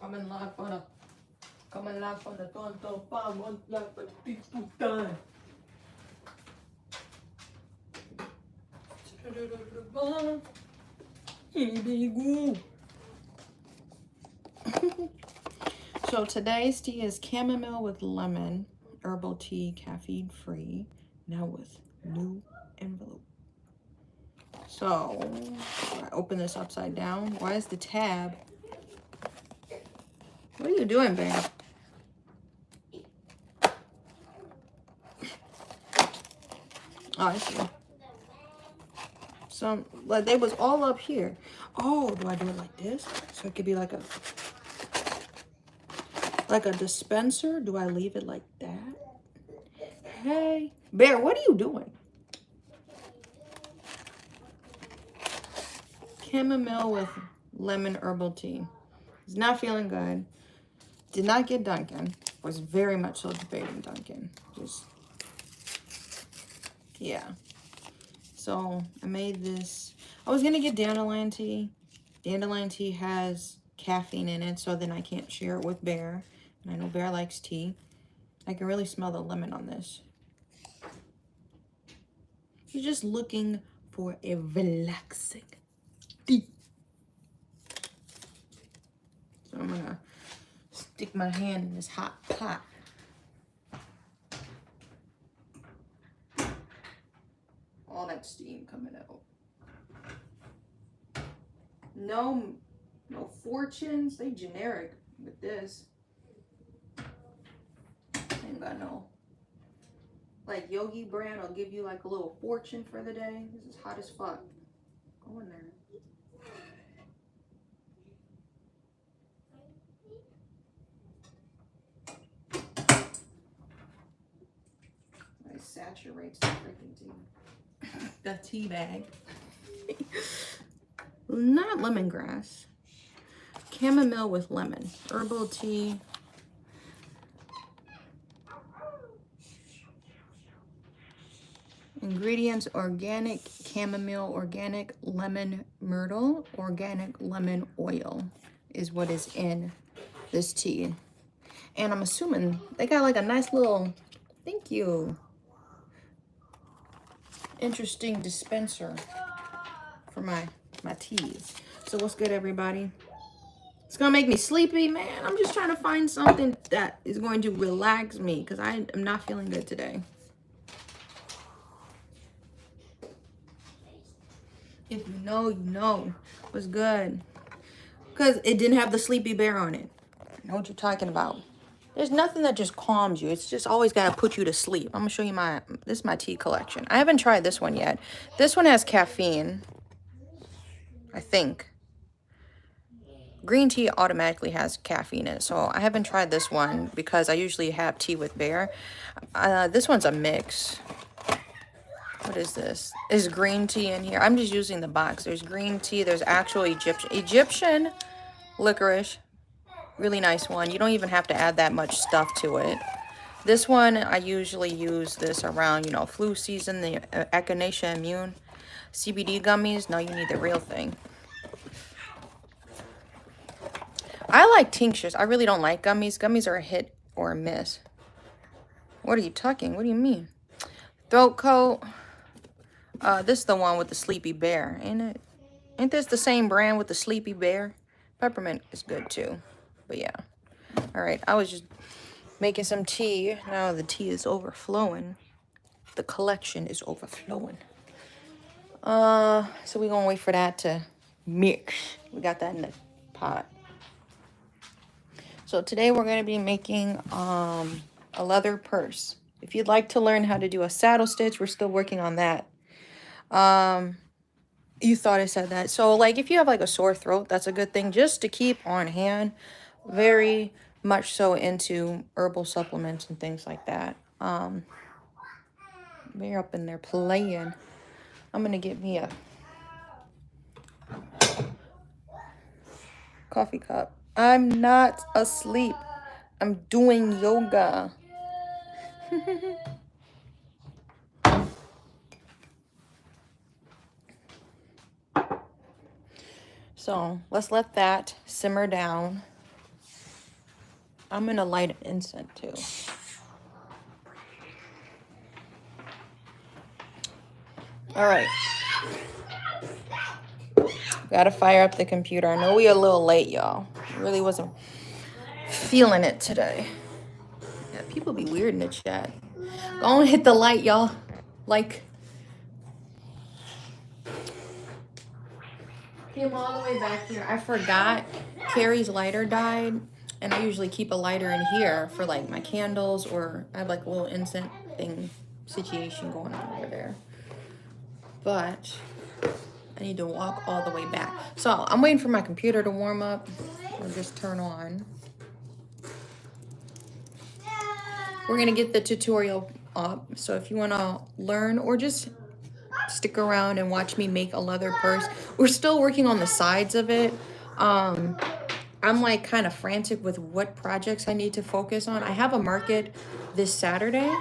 Coming live on the Tonto Farm, one live for the people time. So today's tea is chamomile with lemon, herbal tea, caffeine free, now with new envelope. So I open this upside down. Why is the tab? What are you doing, babe? Oh, I see. Some, like, they was all up here. Oh, do I do it like this? So it could be like a dispenser? Do I leave it like that? Hey, Bear, what are you doing? Chamomile with lemon herbal tea. He's not feeling good. Did not get Dunkin'. Was very much so debating Dunkin'. Just, yeah. So I made this. I was gonna get dandelion tea. Dandelion tea has caffeine in it, so then I can't share it with Bear. And I know Bear likes tea. I can really smell the lemon on this. You're just looking for a relaxing tea. So I'm gonna stick my hand in this hot pot. All that steam coming out. No fortunes. They generic with this. Ain't got no. Like Yogi brand will give you like a little fortune for the day. This is hot as fuck. Go in there. It saturates the freaking tea. The tea bag. Not lemongrass. Chamomile with lemon. Herbal tea. Ingredients: organic chamomile, organic lemon myrtle, organic lemon oil is what is in this tea. And I'm assuming they got like a nice little, thank you, interesting dispenser for my teas. So what's good, everybody? It's gonna make me sleepy, man. I'm just trying to find something that is going to relax me because I am not feeling good today. If you know, you know. What's good? Because it didn't have the sleepy bear on it. I know what you're talking about. There's nothing that just calms you. It's just always got to put you to sleep. I'm going to show you this is my tea collection. I haven't tried this one yet. This one has caffeine, I think. Green tea automatically has caffeine in it. So I haven't tried this one because I usually have tea with Bear. This one's a mix. What is this? Is green tea in here? I'm just using the box. There's green tea. There's actual Egyptian licorice. Really nice one. You don't even have to add that much stuff to it. This one, I usually use this around, you know, flu season, the Echinacea Immune CBD gummies. No, you need the real thing. I like tinctures. I really don't like gummies. Gummies are a hit or a miss. What are you tucking? What do you mean? Throat coat. This is the one with the sleepy bear, ain't it? Ain't this the same brand with the sleepy bear? Peppermint is good too. But yeah. All right. I was just making some tea. Now the tea is overflowing. The collection is overflowing. So we're gonna wait for that to mix. We got that in the pot. So today we're gonna be making a leather purse. If you'd like to learn how to do a saddle stitch, we're still working on that. You thought I said that. So like if you have like a sore throat, that's a good thing just to keep on hand. Very much so into herbal supplements and things like that. They're up in there playing. I'm gonna get me a coffee cup. I'm not asleep. I'm doing yoga. So let's let that simmer down. I'm gonna light an incense too. All right. Gotta fire up the computer. I know we a little late, y'all. Really wasn't feeling it today. Yeah, people be weird in the chat. Go and hit the light, y'all. Like. Came all the way back here. I forgot Carrie's lighter died, and I usually keep a lighter in here for like my candles, or I have like a little incense thing situation going on over there. But I need to walk all the way back. So I'm waiting for my computer to warm up or just turn on. We're gonna get the tutorial up. So if you wanna learn or just stick around and watch me make a leather purse. We're still working on the sides of it. I'm like kind of frantic with what projects I need to focus on. I have a market this Saturday.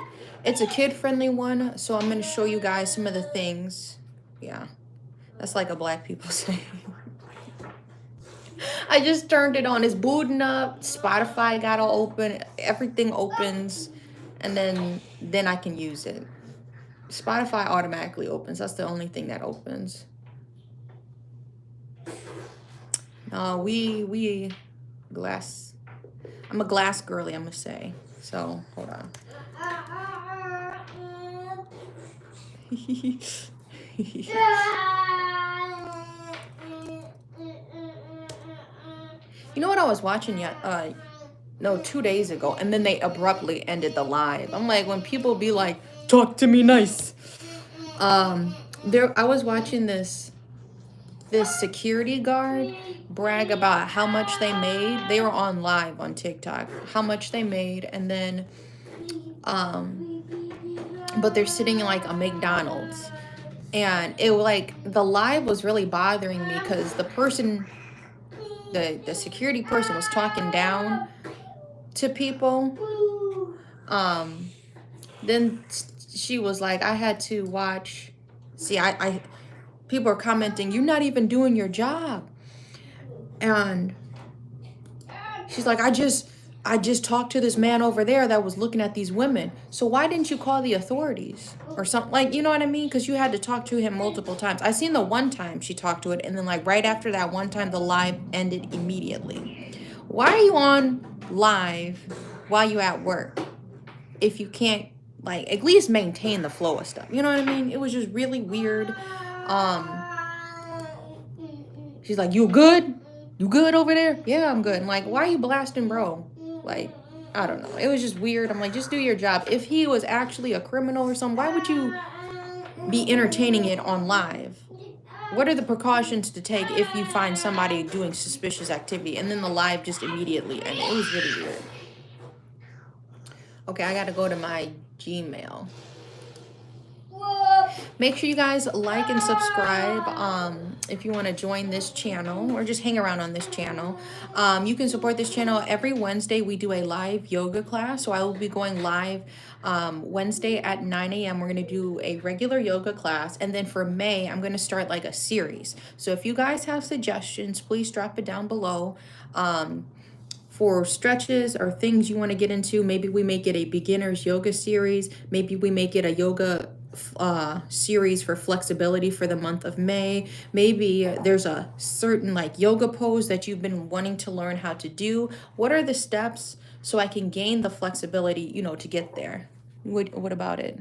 It's a kid-friendly one, so I'm going to show you guys some of the things. Yeah, that's like a black people saying. I just turned it on. It's booting up. Spotify got to open. Everything opens, and then I can use it. Spotify automatically opens. That's the only thing that opens. We glass. I'm a glass girly, I'm gonna say. So hold on. You know what I was watching yet? No, 2 days ago, and then they abruptly ended the live. I'm like, when people be like, talk to me nice. I was watching this security guard brag about how much they made. They were on live on TikTok, how much they made, and then but they're sitting in like a McDonald's, and it like the live was really bothering me because the person, the security person was talking down to people. Then she was like, I had to watch. See, I people are commenting, you're not even doing your job. And she's like, I just talked to this man over there that was looking at these women. So why didn't you call the authorities or something? Like, you know what I mean? Because you had to talk to him multiple times. I seen the one time she talked to it, and then like right after that one time, the live ended immediately. Why are you on live while you at work if you can't like at least maintain the flow of stuff? You know what I mean? It was just really weird. She's like, you good? You good over there? Yeah, I'm good. I'm like, why are you blasting bro? Like, I don't know. It was just weird. I'm like, just do your job. If he was actually a criminal or something, why would you be entertaining it on live? What are the precautions to take if you find somebody doing suspicious activity? And then the live just immediately ended. It was really weird. Okay, I gotta go to my Gmail. Make sure you guys like and subscribe if you want to join this channel or just hang around on this channel. You can support this channel. Every Wednesday we do a live yoga class. So I will be going live Wednesday at 9 a.m. We're going to do a regular yoga class. And then for May, I'm going to start like a series. So if you guys have suggestions, please drop it down below. For stretches or things you want to get into, maybe we make it a beginner's yoga series. Maybe we make it a yoga series for flexibility for the month of May. Maybe there's a certain like yoga pose that you've been wanting to learn how to do. What are the steps so I can gain the flexibility, you know, to get there? What about it?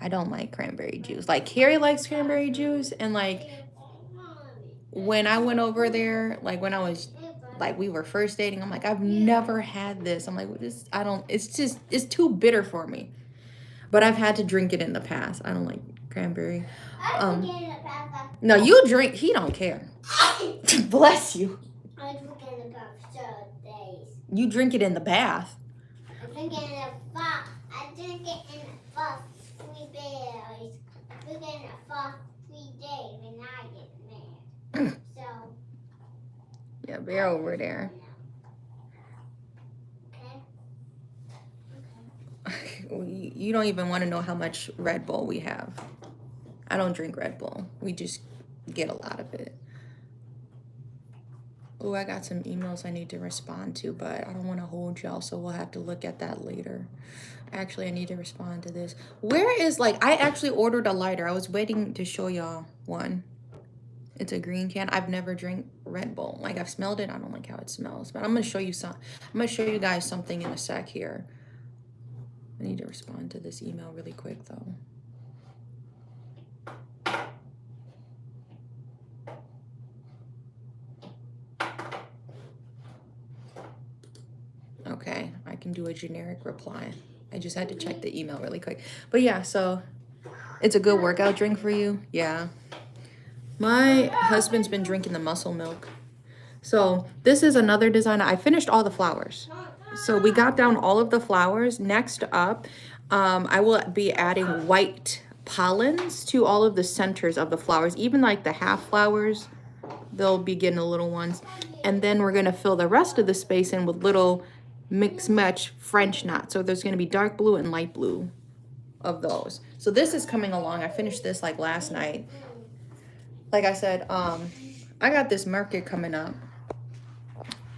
I don't like cranberry juice. Like Carrie likes cranberry juice, and like when I went over there, like when I was like we were first dating, I'm like, I've never had this. I'm like, this I don't, it's too bitter for me. But I've had to drink it in the past. I don't like cranberry. No, you drink. He don't care. Bless you. I drink it in the bath days. You drink it in the bath. I drink it in the bath. I drink it in the bath 3 days. I drink it in the bath 3 days when I get mad. So. Yeah, bear over there. You don't even want to know how much Red Bull we have. I don't drink Red Bull. We just get a lot of it. Oh, I got some emails I need to respond to, but I don't want to hold y'all, so we'll have to look at that later. Actually, I need to respond to this. Where is, like, I actually ordered a lighter. I was waiting to show y'all one. It's a green can. I've never drank Red Bull. Like, I've smelled it. I don't like how it smells, but I'm going to show you some. I'm going to show you guys something in a sec here. I need to respond to this email really quick, though. Okay, I can do a generic reply. I just had to check the email really quick. But yeah, so it's a good workout drink for you. Yeah. My husband's been drinking the muscle milk. So this is another design. I finished all the flowers. So we got down all of the flowers. Next up, I will be adding white pollens to all of the centers of the flowers, even like the half flowers. They'll be getting the little ones. And then we're going to fill the rest of the space in with little mix match French knots. So there's going to be dark blue and light blue of those. So this is coming along. I finished this like last night. Like I said, I got this market coming up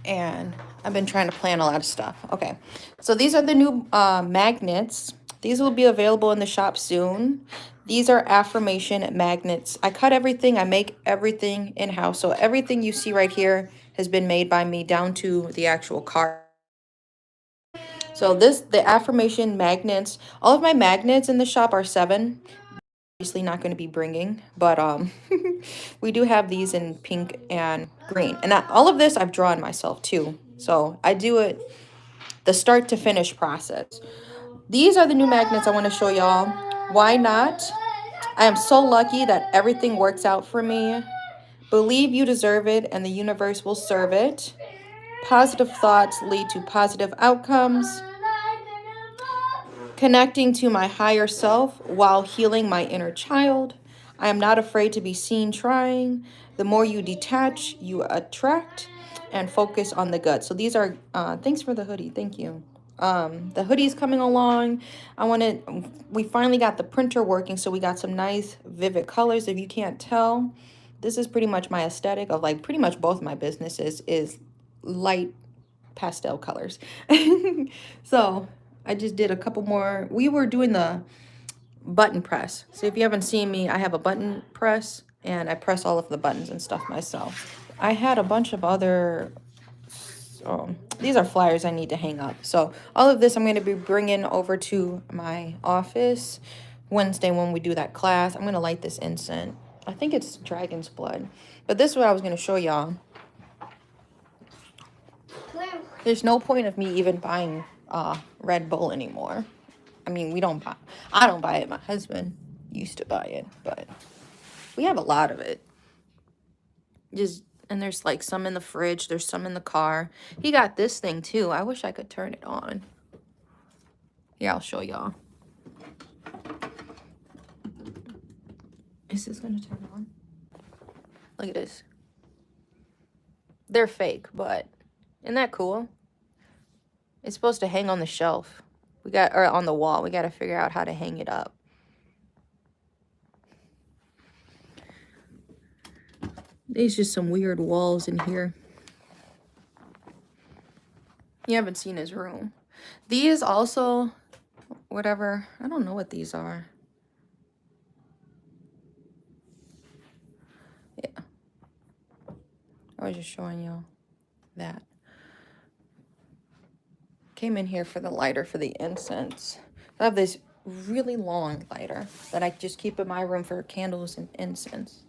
and I've been trying to plan a lot of stuff. Okay, so these are the new magnets. These will be available in the shop soon. These are affirmation magnets. I cut everything. I make everything in-house. So everything you see right here has been made by me down to the actual card. So the affirmation magnets, all of my magnets in the shop are 7. Obviously not going to be bringing, but we do have these in pink and green. And all of this I've drawn myself too. So I do it the start to finish process. These are the new magnets I want to show y'all. Why not? I am so lucky that everything works out for me. Believe you deserve it and the universe will serve it. Positive thoughts lead to positive outcomes. Connecting to my higher self while healing my inner child. I am not afraid to be seen trying. The more you detach, you attract, and focus on the gut. So these are, thanks for the hoodie. Thank you. The hoodie's coming along. We finally got the printer working, so we got some nice vivid colors. If you can't tell, this is pretty much my aesthetic of like pretty much both my businesses is light pastel colors. So I just did a couple more. We were doing the button press. So if you haven't seen me, I have a button press and I press all of the buttons and stuff myself. I had a bunch of other, these are flyers I need to hang up. So all of this I'm going to be bringing over to my office Wednesday when we do that class. I'm going to light this incense. I think it's dragon's blood. But this is what I was going to show y'all. There's no point of me even buying Red Bull anymore. I mean, I don't buy it. My husband used to buy it, but we have a lot of it. And there's like some in the fridge. There's some in the car. He got this thing too. I wish I could turn it on. Yeah, I'll show y'all. Is this gonna turn on? Look at this. They're fake, but isn't that cool? It's supposed to hang on the shelf. Or on the wall. We got to figure out how to hang it up. There's just some weird walls in here. You haven't seen his room. These also, whatever, I don't know what these are. Yeah. I was just showing y'all that. Came in here for the lighter for the incense. I have this really long lighter that I just keep in my room for candles and incense.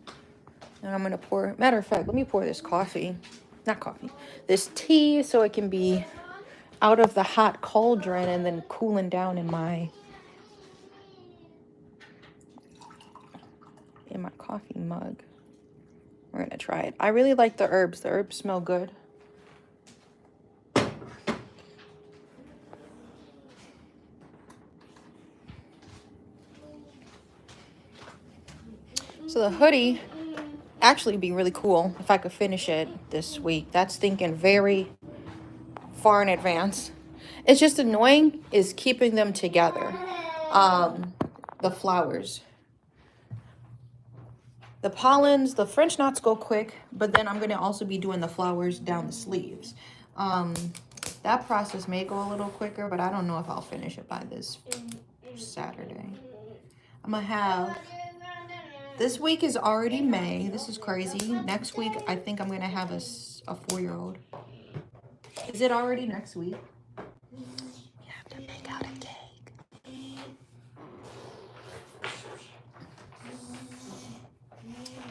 And I'm gonna pour, matter of fact, let me pour this this tea so it can be out of the hot cauldron and then cooling down in my coffee mug. We're gonna try it. I really like the herbs. The herbs smell good. So the hoodie actually be really cool if I could finish it this week. That's thinking very far in advance. It's just annoying is keeping them together. The flowers. The pollens, the French knots go quick, but then I'm going to also be doing the flowers down the sleeves. That process may go a little quicker, but I don't know if I'll finish it by this Saturday. I'm going to have, this week is already May. This is crazy. Next week, I think I'm going to have a 4-year-old. Is it already next week? You have to pick out a cake.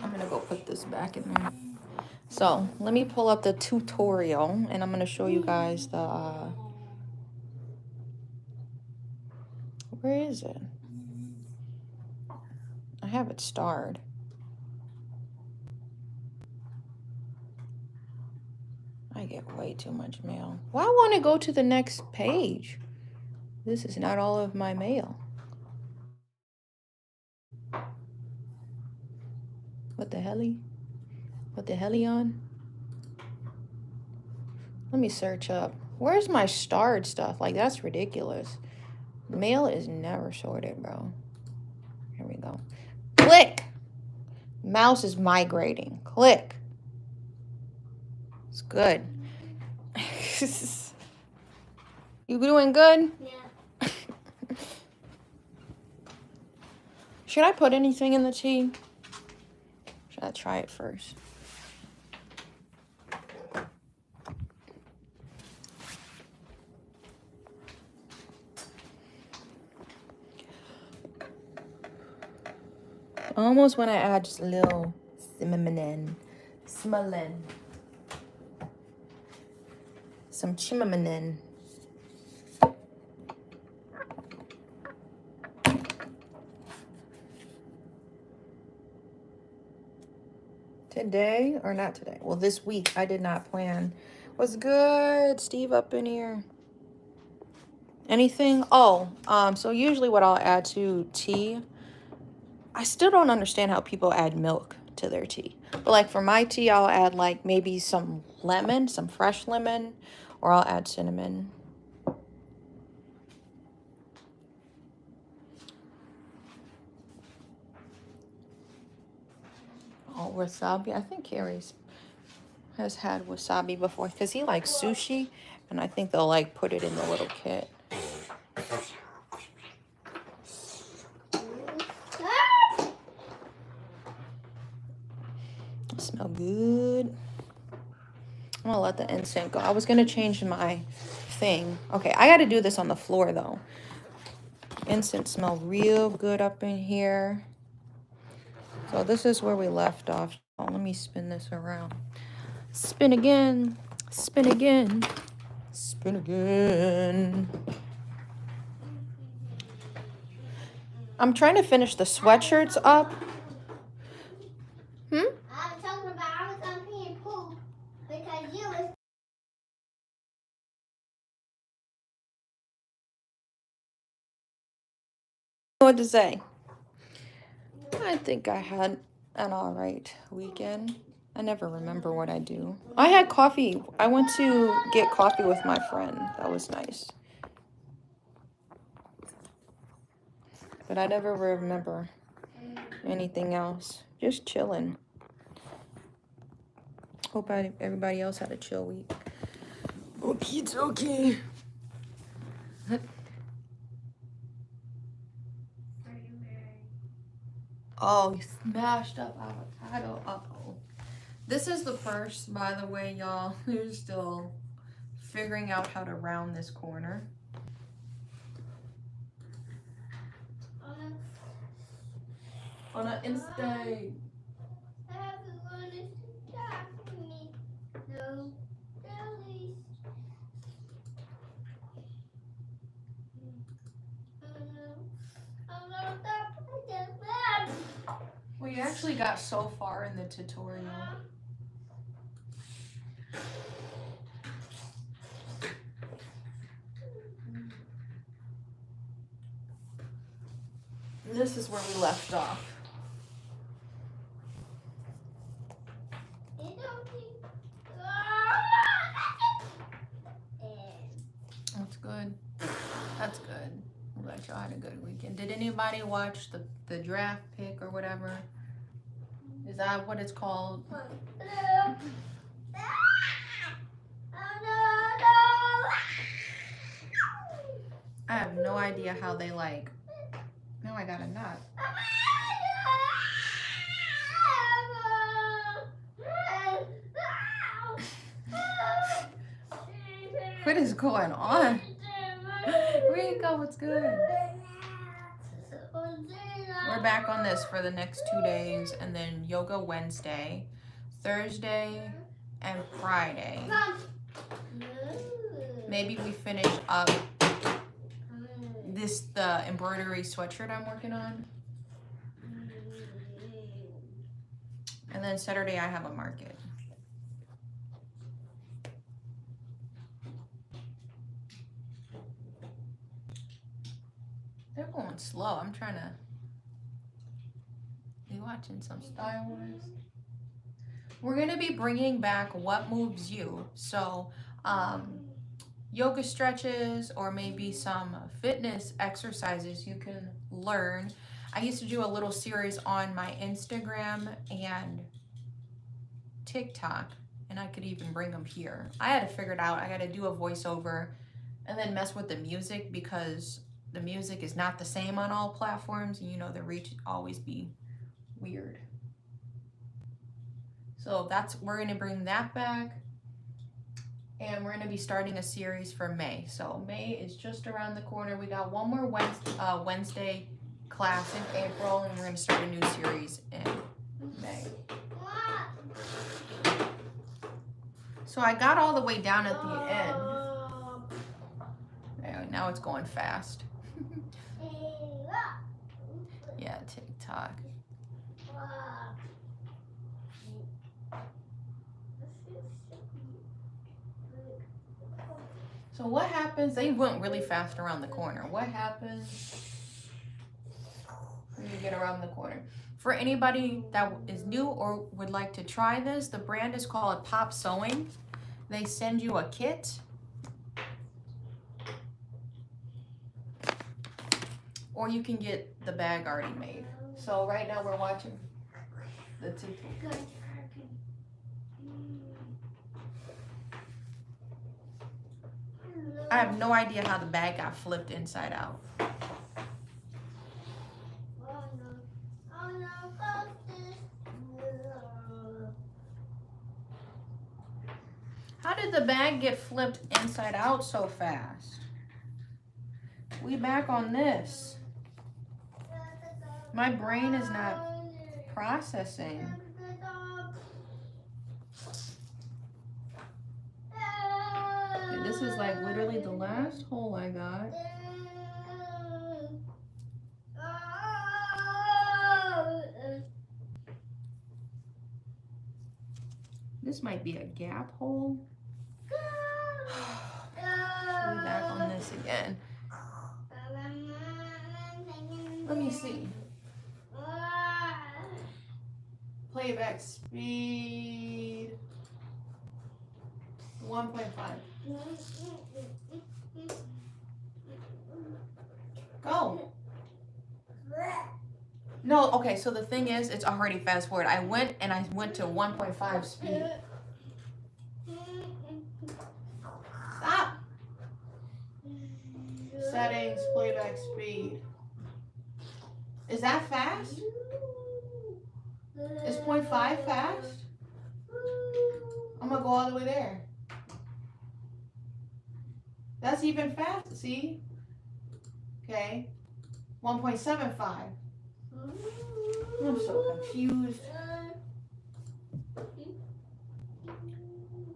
I'm going to go put this back in there. So let me pull up the tutorial and I'm going to show you guys the, where is it? I have it starred. I get way too much mail. Why won't it go to the next page? This is not all of my mail. What the helly? What the helly on? Let me search up. Where's my starred stuff? Like, that's ridiculous. Mail is never sorted, bro. Here we go. Click. Mouse is migrating. Click. It's good. You doing good? Yeah. Should I put anything in the tea? Should I try it first? Almost when I add just a little cinnamon, some cinnamon. Today or not today? Well, this week I did not plan. What's good, Steve up in here? Anything? Oh, so usually what I'll add to tea, I still don't understand how people add milk to their tea. But like for my tea, I'll add like maybe some lemon, some fresh lemon, or I'll add cinnamon. Oh, wasabi. I think Carrie's has had wasabi before because he likes sushi, and I think they'll like put it in the little kit. Smell good. I'm gonna let the incense go. I was gonna change my thing. Okay, I gotta do this on the floor though. Incense smell real good up in here. So this is where we left off. Oh, let me spin this around. Spin again. Spin again. Spin again. I'm trying to finish the sweatshirts up. I was talking about I was gonna pee and poop because you was. What to say? I think I had an all right weekend. I never remember what I do. I had coffee. I went to get coffee with my friend. That was nice. But I never remember anything else. Just chilling. Hope everybody else had a chill week. Okay, it's okay. Oh, you smashed up avocado. Uh-oh. This is the purse, by the way, y'all. We're still figuring out how to round this corner. On an Insta. We actually got so far in the tutorial. This is where we left off. That's good. That's good. I'm glad y'all had a good weekend. Did anybody watch the draft pick or whatever? Is that what it's called? I have no idea how they like. Now I got a knot. What is going on? Rico, what's good? We're back on this for the next 2 days, and then yoga Wednesday, Thursday, and Friday. Maybe we finish up the embroidery sweatshirt I'm working on. And then Saturday I have a market. They're going slow. I'm trying to be watching some Star Wars. We're going to be bringing back What Moves You. So, yoga stretches or maybe some fitness exercises you can learn. I used to do a little series on my Instagram and TikTok, and I could even bring them here. I had to figure it out. I got to do a voiceover and then mess with the music because the music is not the same on all platforms, and you know the reach always be weird. So we're going to bring that back. And we're going to be starting a series for May. So May is just around the corner. We got one more Wednesday class in April, and we're going to start a new series in May. So I got all the way down at the end. There, now it's going fast. Yeah, TikTok. So what happens, they went really fast around the corner. What happens when you get around the corner? For anybody that is new or would like to try this, the brand is called Pop Sewing. They send you a kit. Or you can get the bag already made. So right now we're watching the TikTok. I have no idea how the bag got flipped inside out. How did the bag get flipped inside out so fast? We back on this. My brain is not processing. This is like literally the last hole I got. This might be a gap hole. We'll be back on this again. Let me see. Playback speed 1.5. Go. No, okay, so the thing is, it's already fast forward. I went to 1.5 speed. Stop. Settings, playback speed. Is that fast? Is 0.5 fast? I'm gonna go all the way there. That's even fast, see? Okay. 1.75. I'm so confused.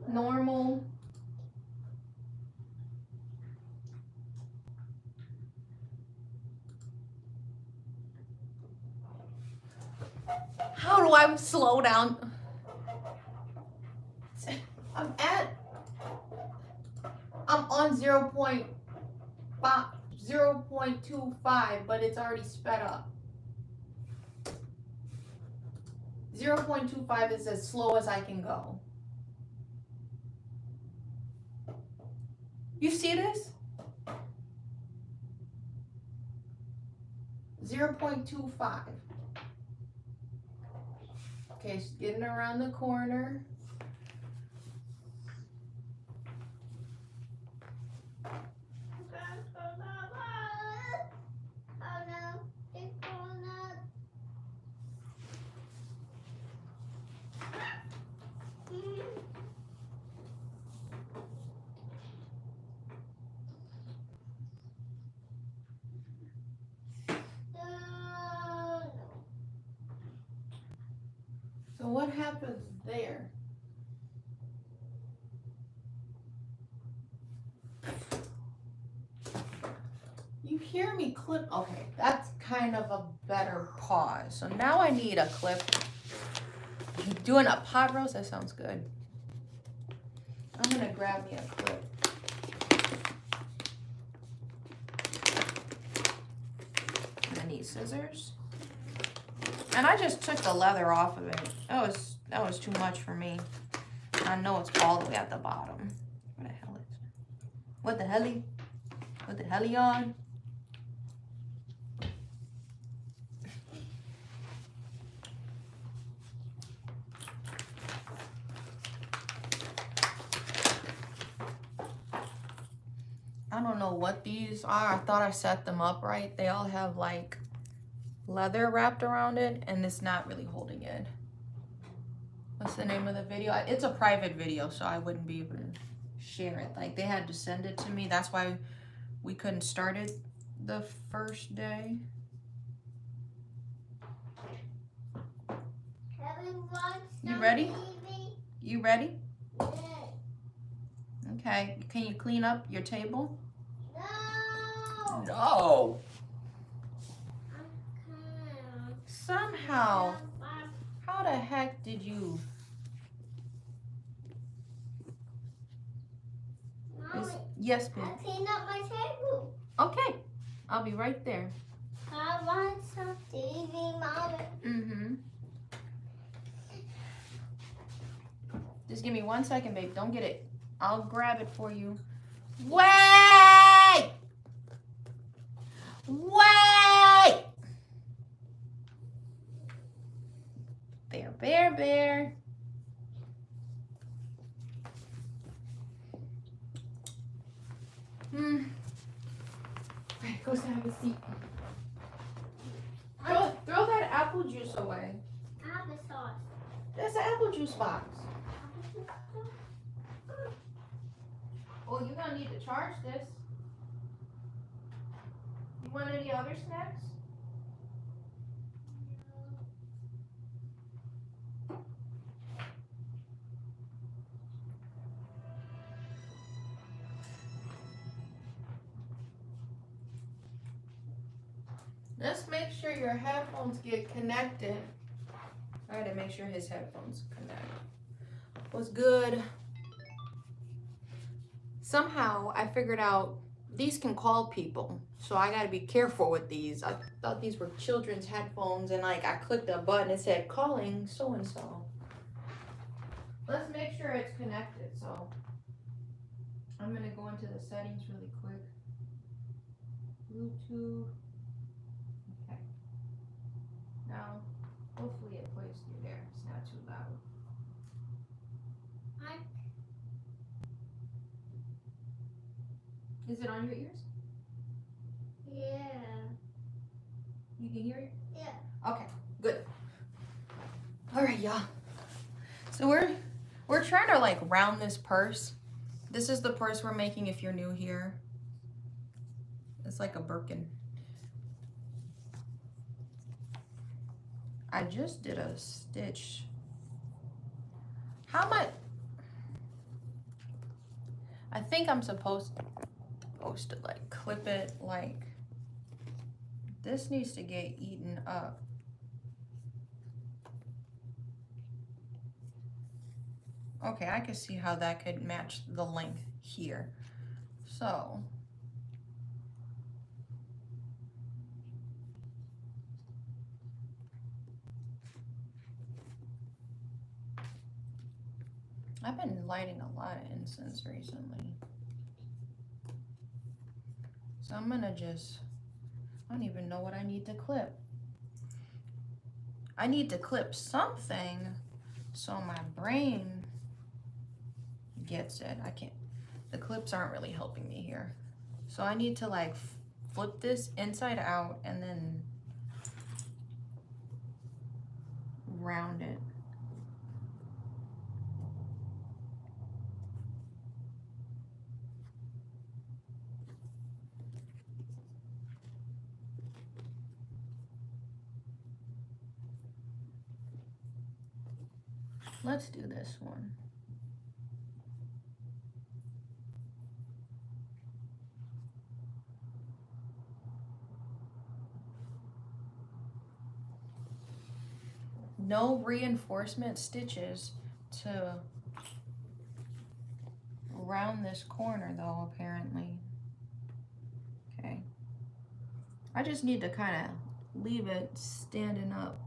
Normal. How do I slow down? I'm on 0.25, but it's already sped up. 0.25 is as slow as I can go. You see this? 0.25. Okay, she's getting around the corner. So what happens there? You hear me clip? Okay, that's kind of a better pause. So now I need a clip. Doing a pot roast? That sounds good. I'm gonna grab me a clip. And I need scissors. And I just took the leather off of it. That was too much for me. I know it's all the way at the bottom. What the hell is it? What the helly? What the helly on? I don't know what these are. I thought I set them up right. They all have like leather wrapped around it and it's not really holding it. What's the name of the video? It's a private video, so I wouldn't be able to share it. Like, they had to send it to me. That's why we couldn't start it the first day. You ready? You ready? Okay. Can you clean up your table? No. No. Somehow. How the heck did you? Mommy, Yes, babe. I cleaned up my table. Okay. I'll be right there. I want some TV, Mommy. Mm-hmm. Just give me 1 second, babe. Don't get it. I'll grab it for you. Wait! Wait! Bear, bear, bear. Right, go sit, have a seat. Throw that apple juice away. Applesauce. That's an apple juice box. Oh, you're gonna need to charge this. You want any other snacks? Let's make sure your headphones get connected. I gotta make sure his headphones connect. What's good? Somehow I figured out these can call people, so I gotta be careful with these. I thought these were children's headphones, and like I clicked a button, it said calling so and so. Let's make sure it's connected. So I'm gonna go into the settings really quick. Bluetooth. Okay. Now, hopefully it plays through there. It's not too loud. Is it on your ears? Yeah. You can hear it? Yeah. Okay, good. All right, y'all. So we're trying to like round this purse. This is the purse we're making if you're new here. It's like a Birkin. I just did a stitch. How much? I think I'm supposed to like clip it like this. Needs to get eaten up. Okay, I can see how that could match the length here. So I've been lighting a lot of incense recently. So I'm gonna just, I don't even know what I need to clip. I need to clip something so my brain gets it. I can't, the clips aren't really helping me here. So I need to like flip this inside out and then round it. Let's do this one. No reinforcement stitches to round this corner though, apparently. Okay. I just need to kind of leave it standing up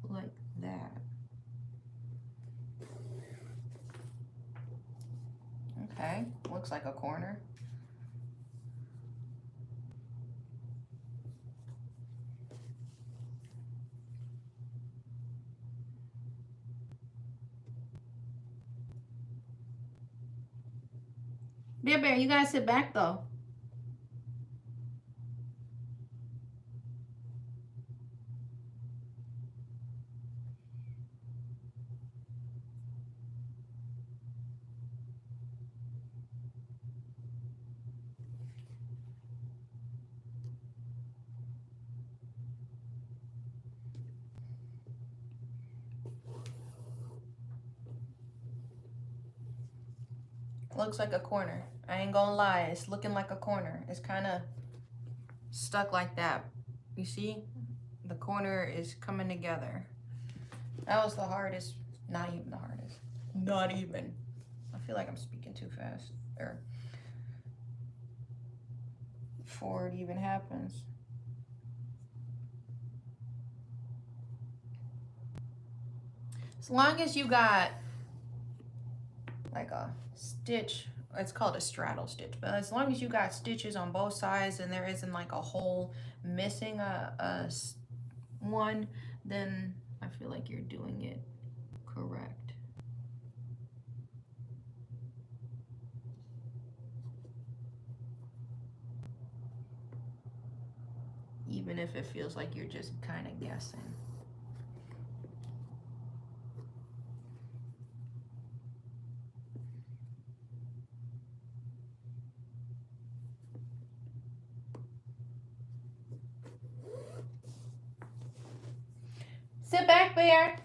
like that. Okay, looks like a corner. Bear, you gotta sit back though. Looks like a corner. I ain't gonna lie, it's looking like a corner. It's kind of stuck like that. You see? The corner is coming together. That was the hardest. Not even the hardest. Not even. I feel like I'm speaking too fast. Or before it even happens. As long as you got like a stitch, it's called a straddle stitch, but as long as you got stitches on both sides and there isn't like a hole missing one, then I feel like you're doing it correct. Even if it feels like you're just kind of guessing. Sit back, Bear.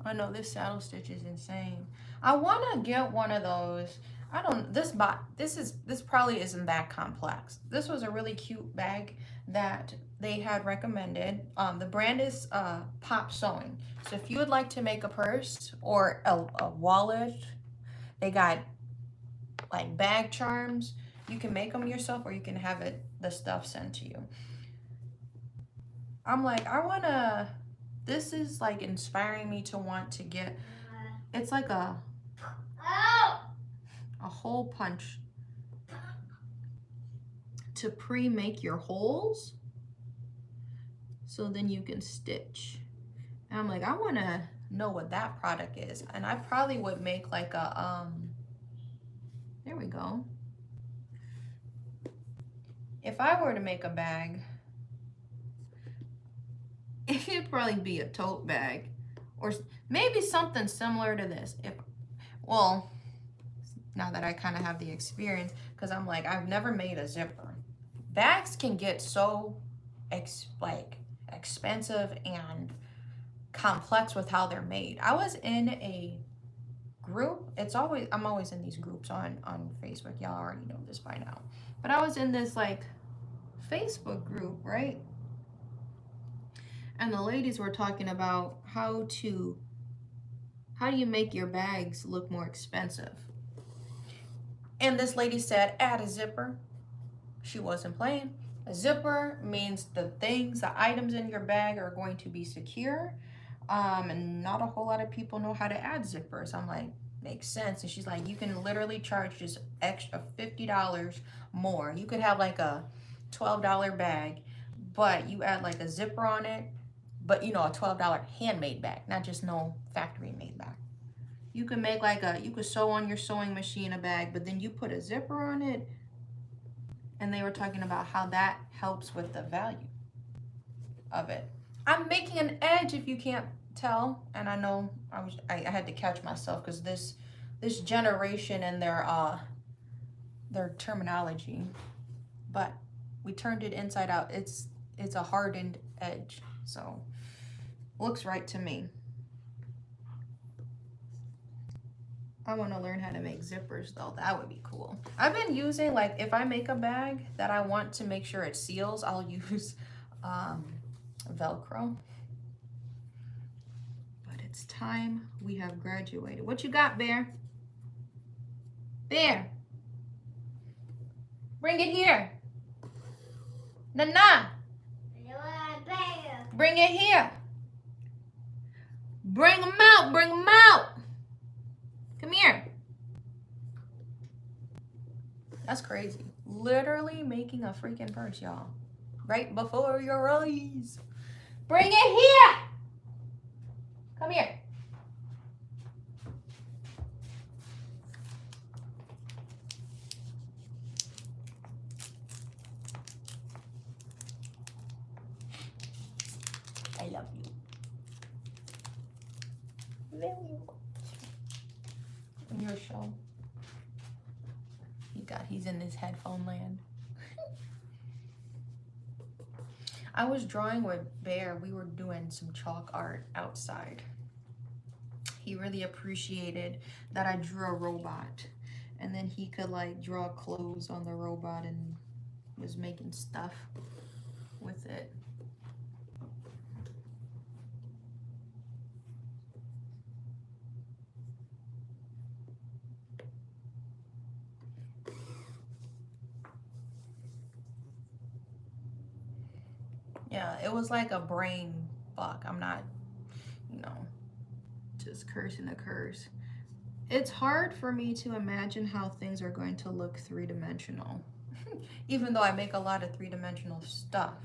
I know this saddle stitch is insane. I want to get one of those. I don't, this probably isn't that complex. This was a really cute bag that they had recommended. The brand is Pop Sewing. So if you would like to make a purse or a wallet, they got like bag charms. You can make them yourself or you can have the stuff sent to you. I'm like, this is like inspiring me to want to get, it's like a hole punch to pre-make your holes so then you can stitch. And I'm like, I want to know what that product is. And I probably would make like a, there we go. If I were to make a bag, it would probably be a tote bag or maybe something similar to this. Well, now that I kind of have the experience, because I'm like, I've never made a zipper. Bags can get so expensive and complex with how they're made. I was in a group. I'm always in these groups on Facebook. Y'all already know this by now. But I was in this like Facebook group, right? And the ladies were talking about how do you make your bags look more expensive? And this lady said, add a zipper. She wasn't playing. A zipper means the items in your bag are going to be secure. And not a whole lot of people know how to add zippers. I'm like, makes sense. And she's like, you can literally charge just extra $50 more. You could have like a $12 bag, but you add like a zipper on it, but you know, a $12 handmade bag, not just no factory made bag. You can make like you could sew on your sewing machine a bag, but then you put a zipper on it. And they were talking about how that helps with the value of it. I'm making an edge if you can't tell, and I know I had to catch myself because this generation and their terminology, but we turned it inside out. It's a hardened edge, so looks right to me. I want to learn how to make zippers though. That would be cool. I've been using, like, if I make a bag that I want to make sure it seals, I'll use Velcro. But it's time we have graduated. What you got, Bear? Bear. Bring it here. Nana. Bring it here. Bring them out. Bring them out. Come here. That's crazy. Literally making a freaking purse, y'all. Right before your eyes. Bring it here. Come here. I love you. Very much. In your show. He's in his headphone land. I was drawing with Bear. We were doing some chalk art outside. He really appreciated that I drew a robot. And then he could like draw clothes on the robot and was making stuff with it. Yeah, it was like a brain fuck. I'm not, you know, just cursing a curse. It's hard for me to imagine how things are going to look three-dimensional, even though I make a lot of three-dimensional stuff.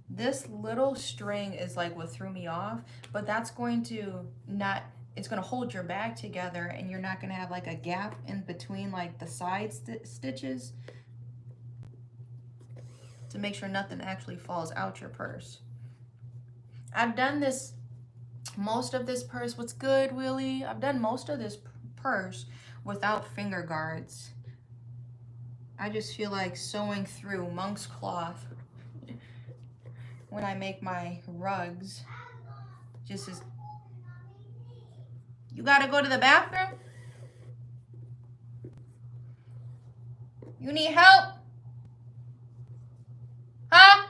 This little string is like what threw me off, but that's going to not, it's going to hold your bag together and you're not going to have like a gap in between like the side stitches to make sure nothing actually falls out your purse. I've done this, most of this purse, what's good, Willie? I've done most of this purse without finger guards. I just feel like sewing through monk's cloth when I make my rugs. Just as, you gotta go to the bathroom? You need help? Huh?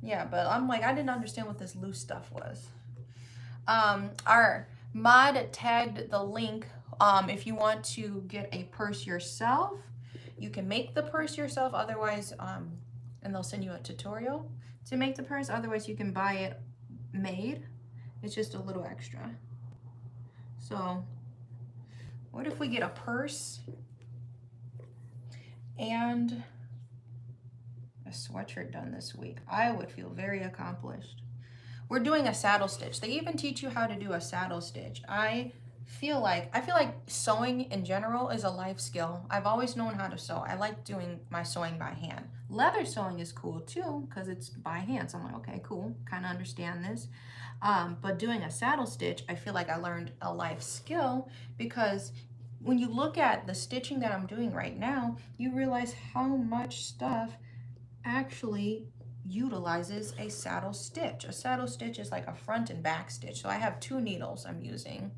Yeah, but I'm like, I didn't understand what this loose stuff was. Our mod tagged the link. If you want to get a purse yourself, you can make the purse yourself. Otherwise, and they'll send you a tutorial to make the purse. Otherwise, you can buy it made. It's just a little extra. So, what if we get a purse and a sweatshirt done this week? I would feel very accomplished. We're doing a saddle stitch. They even teach you how to do a saddle stitch. I feel like sewing in general is a life skill. I've always known how to sew. I like doing my sewing by hand. Leather sewing is cool too because it's by hand. So I'm like, okay, cool, kind of understand this. But doing a saddle stitch, I feel like I learned a life skill because when you look at the stitching that I'm doing right now, you realize how much stuff actually utilizes a saddle stitch. A saddle stitch is like a front and back stitch. So I have 2 needles I'm using.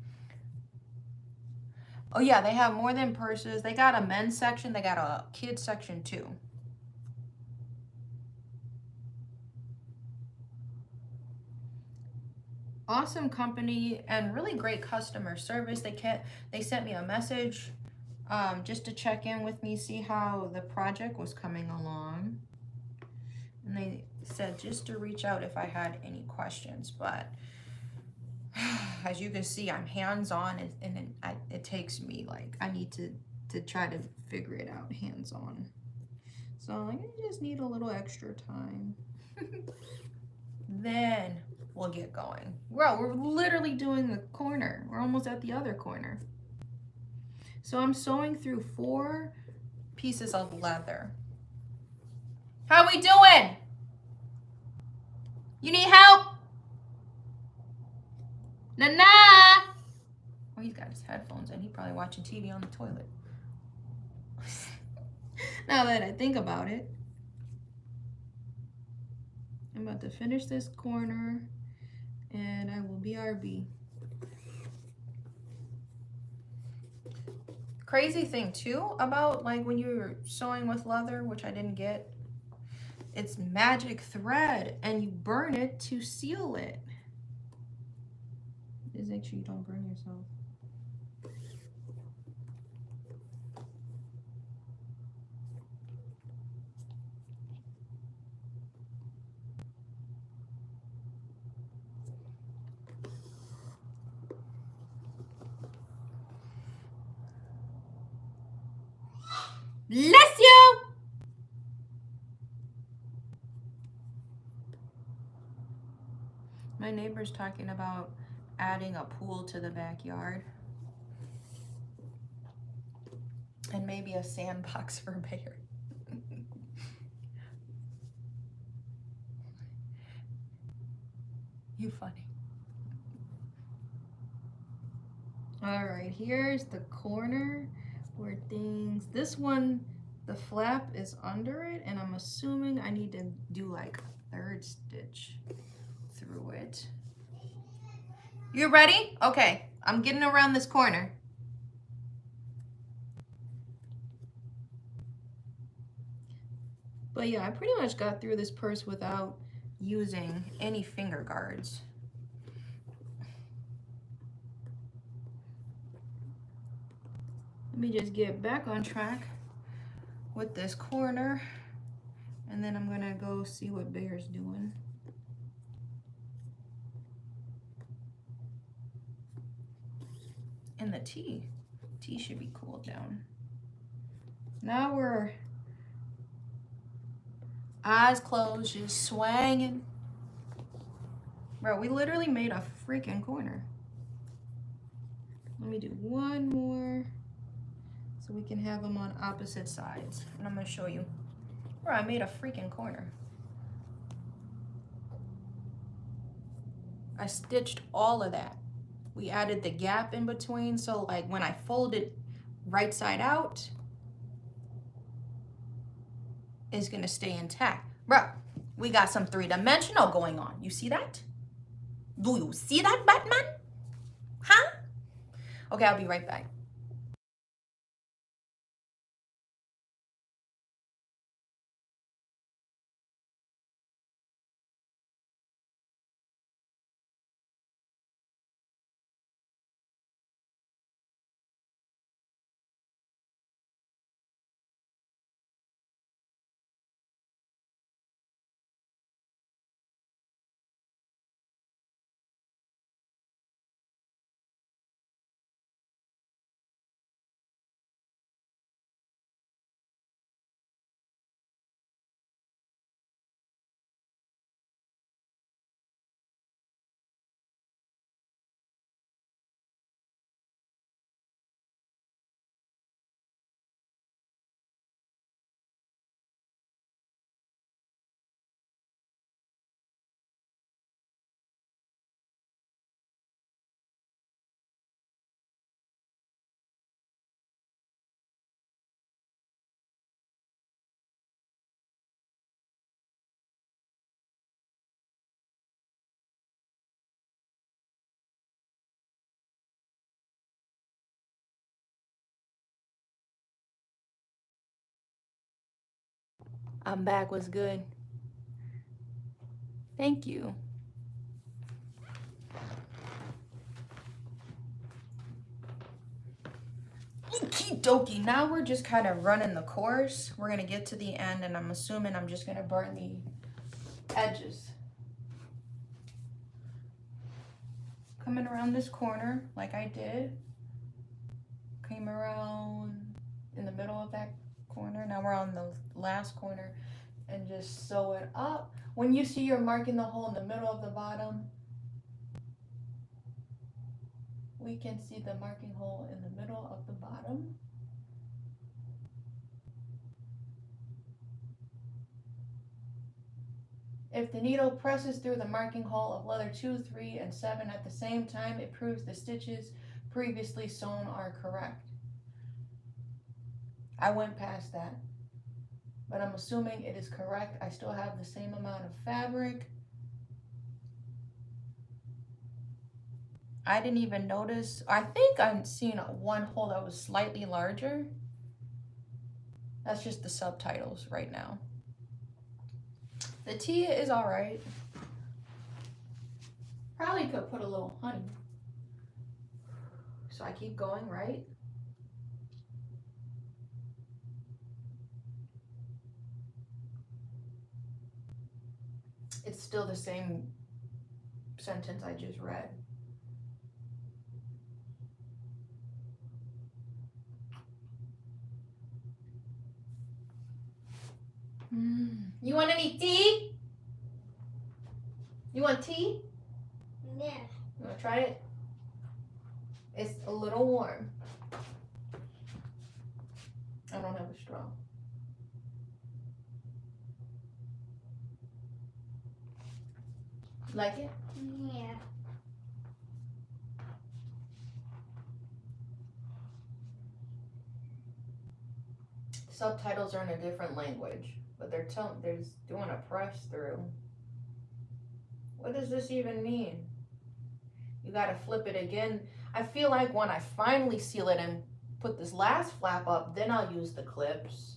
Oh yeah, they have more than purses. They got a men's section. They got a kids section too. Awesome company and really great customer service. They sent me a message just to check in with me, see how the project was coming along. And they said just to reach out if I had any questions, but as you can see, I'm hands-on, and it takes me, like, I need to try to figure it out hands-on. So I just need a little extra time. Then we'll get going. Well, we're literally doing the corner. We're almost at the other corner. So I'm sewing through 4 pieces of leather. How we doing? You need help? Nana! Oh, he's got his headphones in. He's probably watching TV on the toilet. Now that I think about it. I'm about to finish this corner and I will BRB. Crazy thing too about, like, when you're sewing with leather, which I didn't get, it's magic thread and you burn it to seal it. Just make sure you don't burn yourself. Bless you! My neighbor's talking about adding a pool to the backyard. And maybe a sandbox for Bear. You funny. All right, here's the corner where things, this one, the flap is under it, and I'm assuming I need to do like a 3rd stitch through it. You ready? Okay, I'm getting around this corner. But yeah, I pretty much got through this purse without using any finger guards. Let me just get back on track with this corner, and then I'm gonna go see what Bear's doing. And the tea should be cooled down. Now we're eyes closed, just swanging. Bro, we literally made a freaking corner. Let me do one more so we can have them on opposite sides. And I'm gonna show you. Bro, I made a freaking corner. I stitched all of that. We added the gap in between, so like when I fold it right side out, it's gonna stay intact. Bro, we got some 3-dimensional going on. You see that? Do you see that, Batman? Huh? Okay, I'll be right back. I'm back. What's good? Thank you. Okie dokie. Now we're just kind of running the course. We're gonna get to the end, and I'm assuming I'm just gonna burn edges. Coming around this corner like I did. Came around in the middle of that corner. Now we're on the last corner and just sew it up. When you see you're marking the hole in the middle of the bottom, we can see the marking hole in the middle of the bottom. If the needle presses through the marking hole of leather 2, 3, and 7 at the same time, it proves the stitches previously sewn are correct. I went past that, but I'm assuming it is correct. I still have the same amount of fabric. I didn't even notice. I think I'm seeing one hole that was slightly larger. That's just the subtitles right now. The tea is all right. Probably could put a little honey. So I keep going, right? It's still the same sentence I just read. You want any tea? You want tea? Yeah. You want to try it? It's a little warm. I don't have a straw. Like it? Yeah. Subtitles are in a different language, but they're doing a press through. What does this even mean? You gotta flip it again. I feel like when I finally seal it and put this last flap up, then I'll use the clips.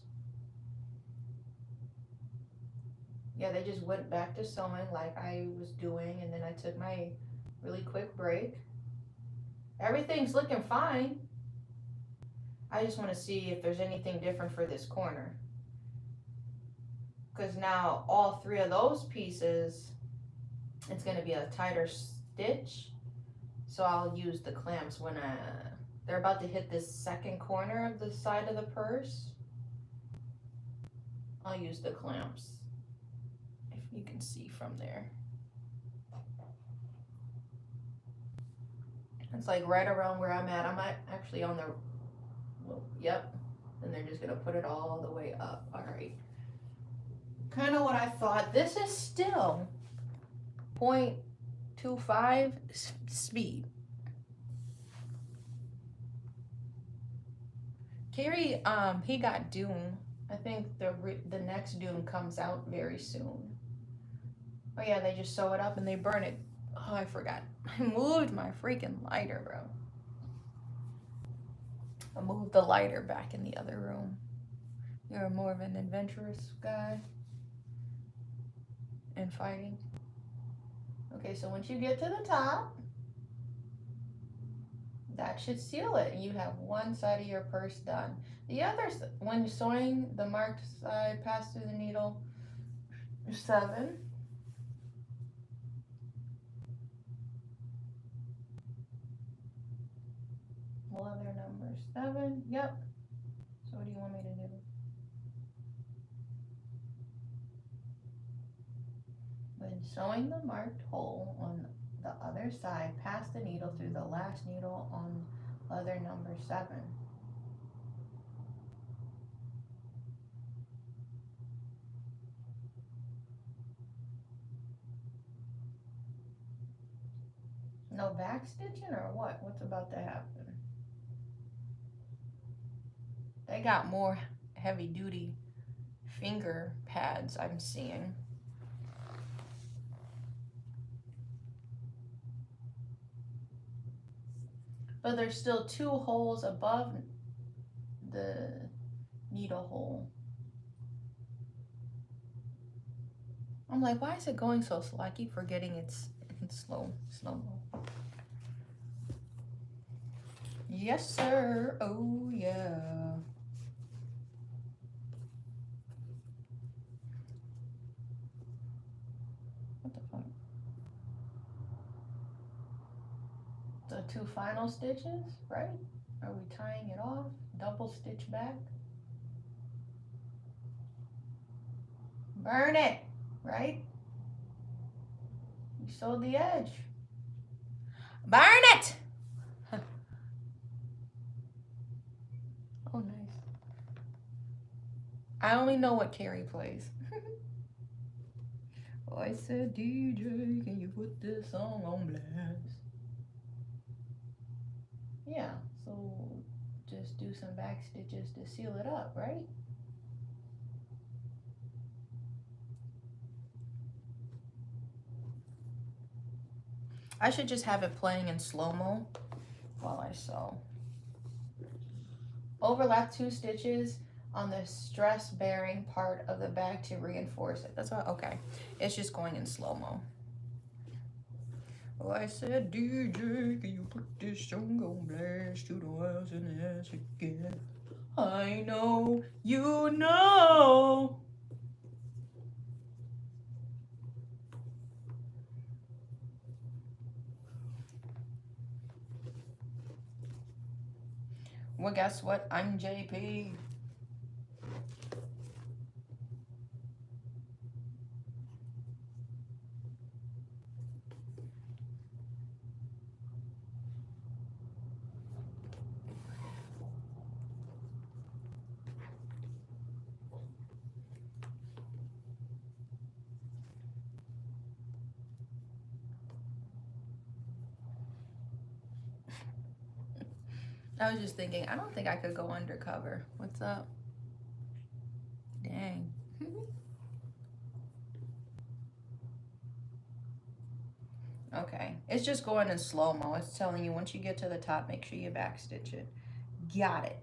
Yeah, they just went back to sewing like I was doing, and then I took my really quick break. Everything's looking fine. I just want to see if there's anything different for this corner. Because now all three of those pieces, it's going to be a tighter stitch. So I'll use the clamps when they're about to hit this second corner of the side of the purse. I'll use the clamps, if you can see from there. It's like right around where I'm at. I'm actually on the, well, yep. And they're just gonna put it all the way up. All right. Kind of what I thought. This is still 0.25 speed. Carrie, he got Dune. I think the next Dune comes out very soon. Oh yeah, they just sew it up and they burn it. Oh, I forgot. I moved my freaking lighter, bro. I moved the lighter back in the other room. You're more of an adventurous guy and fighting. Okay, so once you get to the top, that should seal it. You have one side of your purse done. The other, when you're sewing the marked side, pass through the needle 7. Leather number 7. Yep. So what do you want me to do? When sewing the marked hole on the other side, pass the needle through the last needle on leather number 7. No back stitching or what? What's about to happen? They got more heavy duty finger pads I'm seeing. But there's still 2 holes above the needle hole. I'm like, why is it going so slow? I keep forgetting it's slow. Yes, sir. Oh, yeah. What the fuck? The 2 final stitches, right? Are we tying it off? Double stitch back? Burn it, right? You sewed the edge. Burn it! Oh, nice. I only know what Carrie plays. Oh, I said, DJ, can you put this song on blast? Yeah, so just do some back stitches to seal it up, right? I should just have it playing in slow-mo while I sew. Overlap 2 stitches on the stress bearing part of the back to reinforce it. That's what, okay. It's just going in slow-mo. Oh, I said, DJ, can you put this song on blast? 2 hours and a half again. I know, you know. Well, guess what? I'm JP. I was just thinking, I don't think I could go undercover. What's up? Dang. Okay, it's just going in slow-mo. It's telling you once you get to the top, make sure you backstitch it. Got it.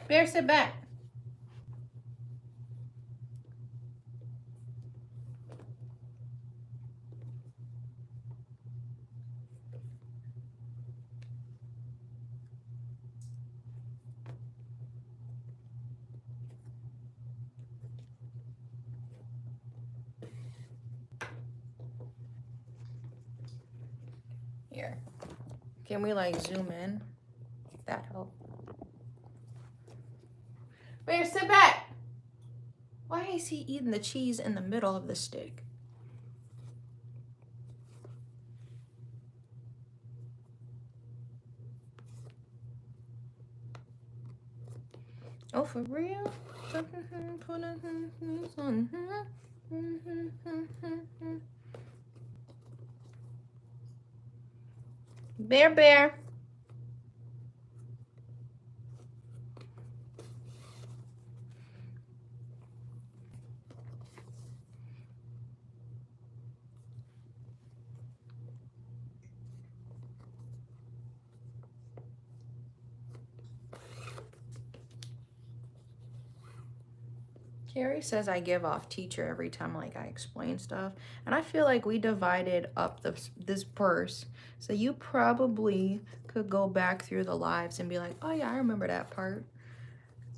Bear, sit back. Here. Can we like zoom in? That help. Bear, sit back. Why is he eating the cheese in the middle of the stick? Oh, for real? Bear, bear. Carrie says I give off teacher every time like I explain stuff. And I feel like we divided up this purse. So you probably could go back through the lives and be like, oh yeah, I remember that part.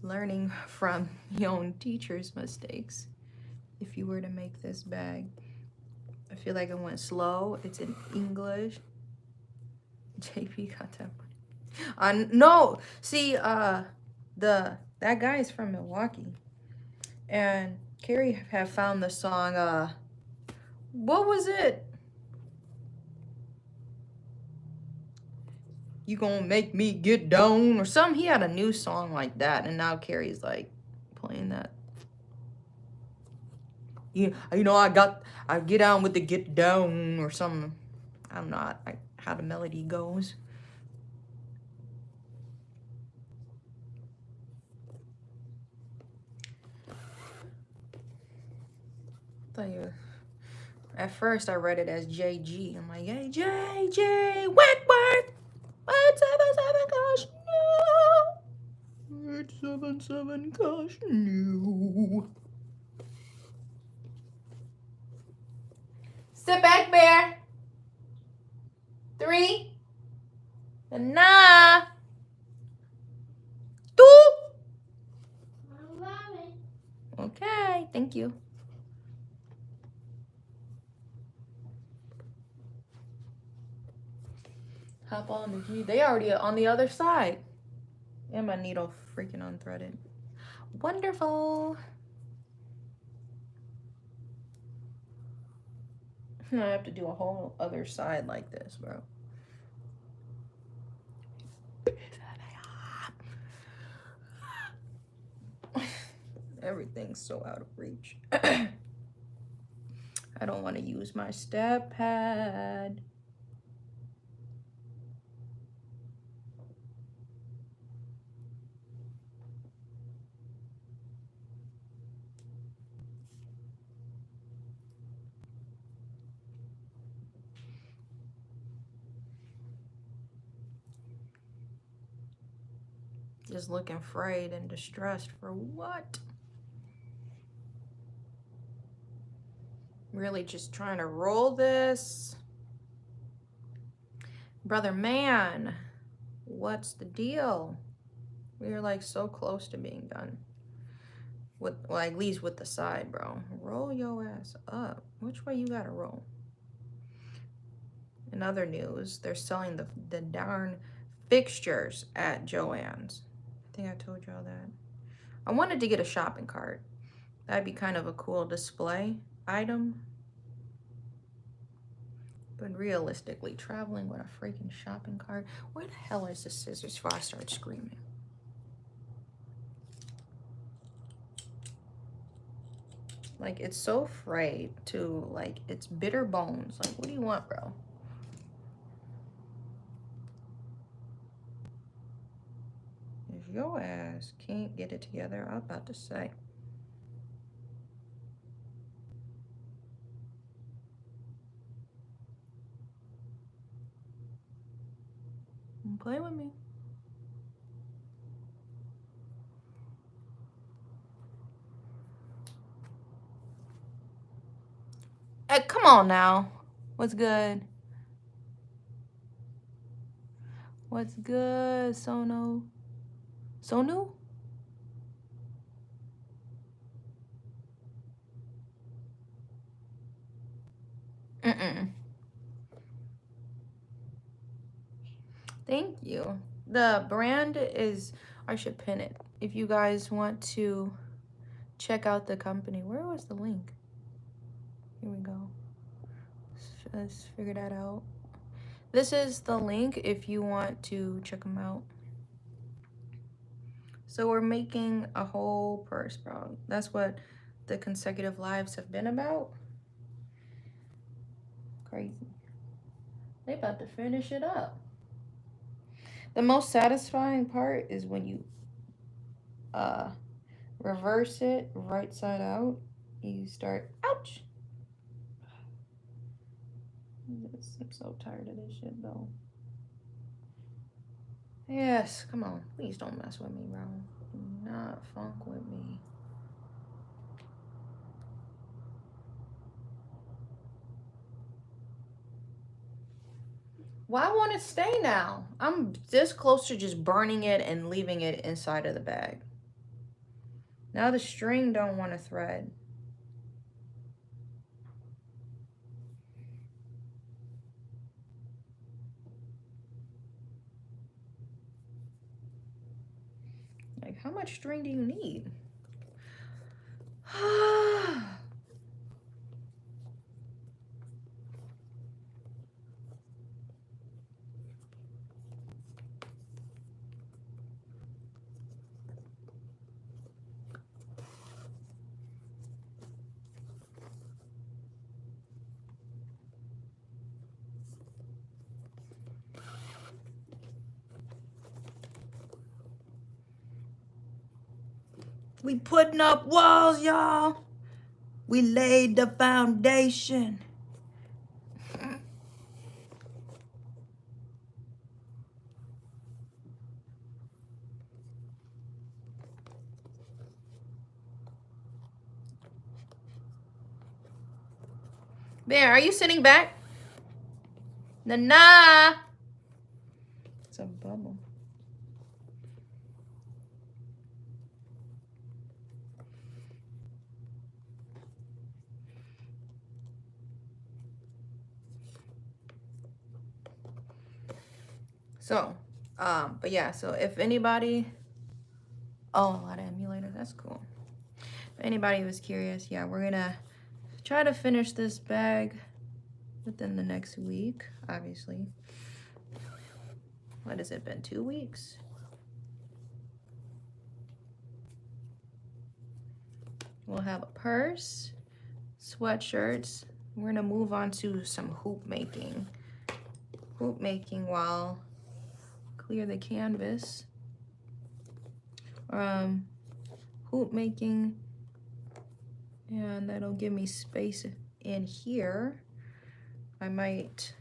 Learning from your own teacher's mistakes. If you were to make this bag. I feel like it went slow. It's in English. JP got that one. No, see, that guy's from Milwaukee. And Carrie have found the song, what was it? You gonna make me get down or something? He had a new song like that, and now Carrie's like playing that. You know, I get down with the get down or something. I don't know how the melody goes. At first, I read it as JG. I'm like, hey, JJ, Wentworth, 877 gosh, no. 877 gosh, no. Sit back, bear. 3, nah, 2. Okay, thank you. Hop on the G. They already on the other side. And my needle freaking unthreaded. Wonderful. I have to do a whole other side like this, bro. Everything's so out of reach. I don't want to use my step pad. Just looking frayed and distressed for what? Really just trying to roll this. Brother man, what's the deal? We are like so close to being done. With, well, at least with the side, bro. Roll your ass up. Which way you gotta roll? In other news, they're selling the darn fixtures at Joann's. I think I told y'all that. I wanted to get a shopping cart. That'd be kind of a cool display item. But realistically, traveling with a freaking shopping cart, where the hell is the scissors before I start screaming? Like, it's so frayed to, like, it's bitter bones. Like, what do you want, bro? If your ass can't get it together, I'm about to say. Don't play with me. Hey, come on now. What's good? What's good, Sonu? Sonu? Thank you. The brand is, I should pin it. If you guys want to check out the company. Where was the link? Here we go. Let's figure that out. This is the link if you want to check them out. So we're making a whole purse, bro. That's what the consecutive lives have been about. Crazy. They about to finish it up. The most satisfying part is when you reverse it right side out. You start, ouch. I'm so tired of this shit though. Yes, come on. Please don't mess with me, bro. Do not funk with me. Why won't it stay now? I'm this close to just burning it and leaving it inside of the bag. Now the string don't want to thread. Like, how much string do you need? We putting up walls, y'all. We laid the foundation. Bear, are you sitting back? Nana. It's a bubble. So, but yeah, so if anybody, oh, a lot of emulators, that's cool. If anybody was curious, yeah, we're gonna try to finish this bag within the next week, obviously. What has it been, 2 weeks? We'll have a purse, sweatshirts. We're gonna move on to some hoop making. Hoop making while clear the canvas. Hoop making, and that'll give me space in here. I might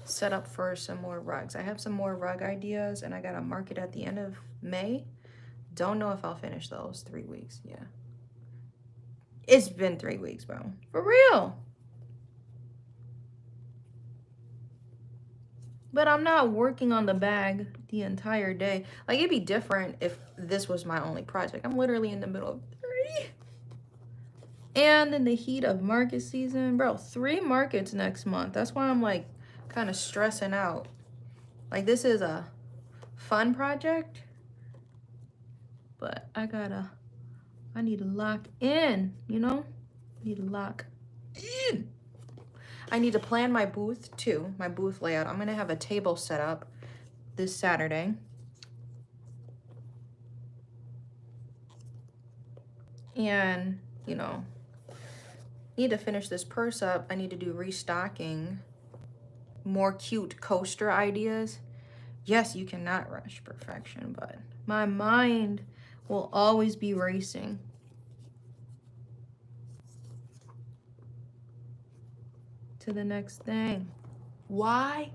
set up for some more rugs. I have some more rug ideas, and I gotta market at the end of May. Don't know if I'll finish those. 3 weeks, yeah. It's been 3 weeks, bro. For real. But I'm not working on the bag the entire day. Like, it'd be different if this was my only project. I'm literally in the middle of 3. And in the heat of market season, bro, 3 markets next month. That's why I'm like kind of stressing out. Like, this is a fun project, but I need to lock in, you know? I need to lock in. I need to plan my booth too, my booth layout. I'm gonna have a table set up this Saturday. And, you know, need to finish this purse up. I need to do restocking, more cute coaster ideas. Yes, you cannot rush perfection, but my mind will always be racing. To the next thing. Why?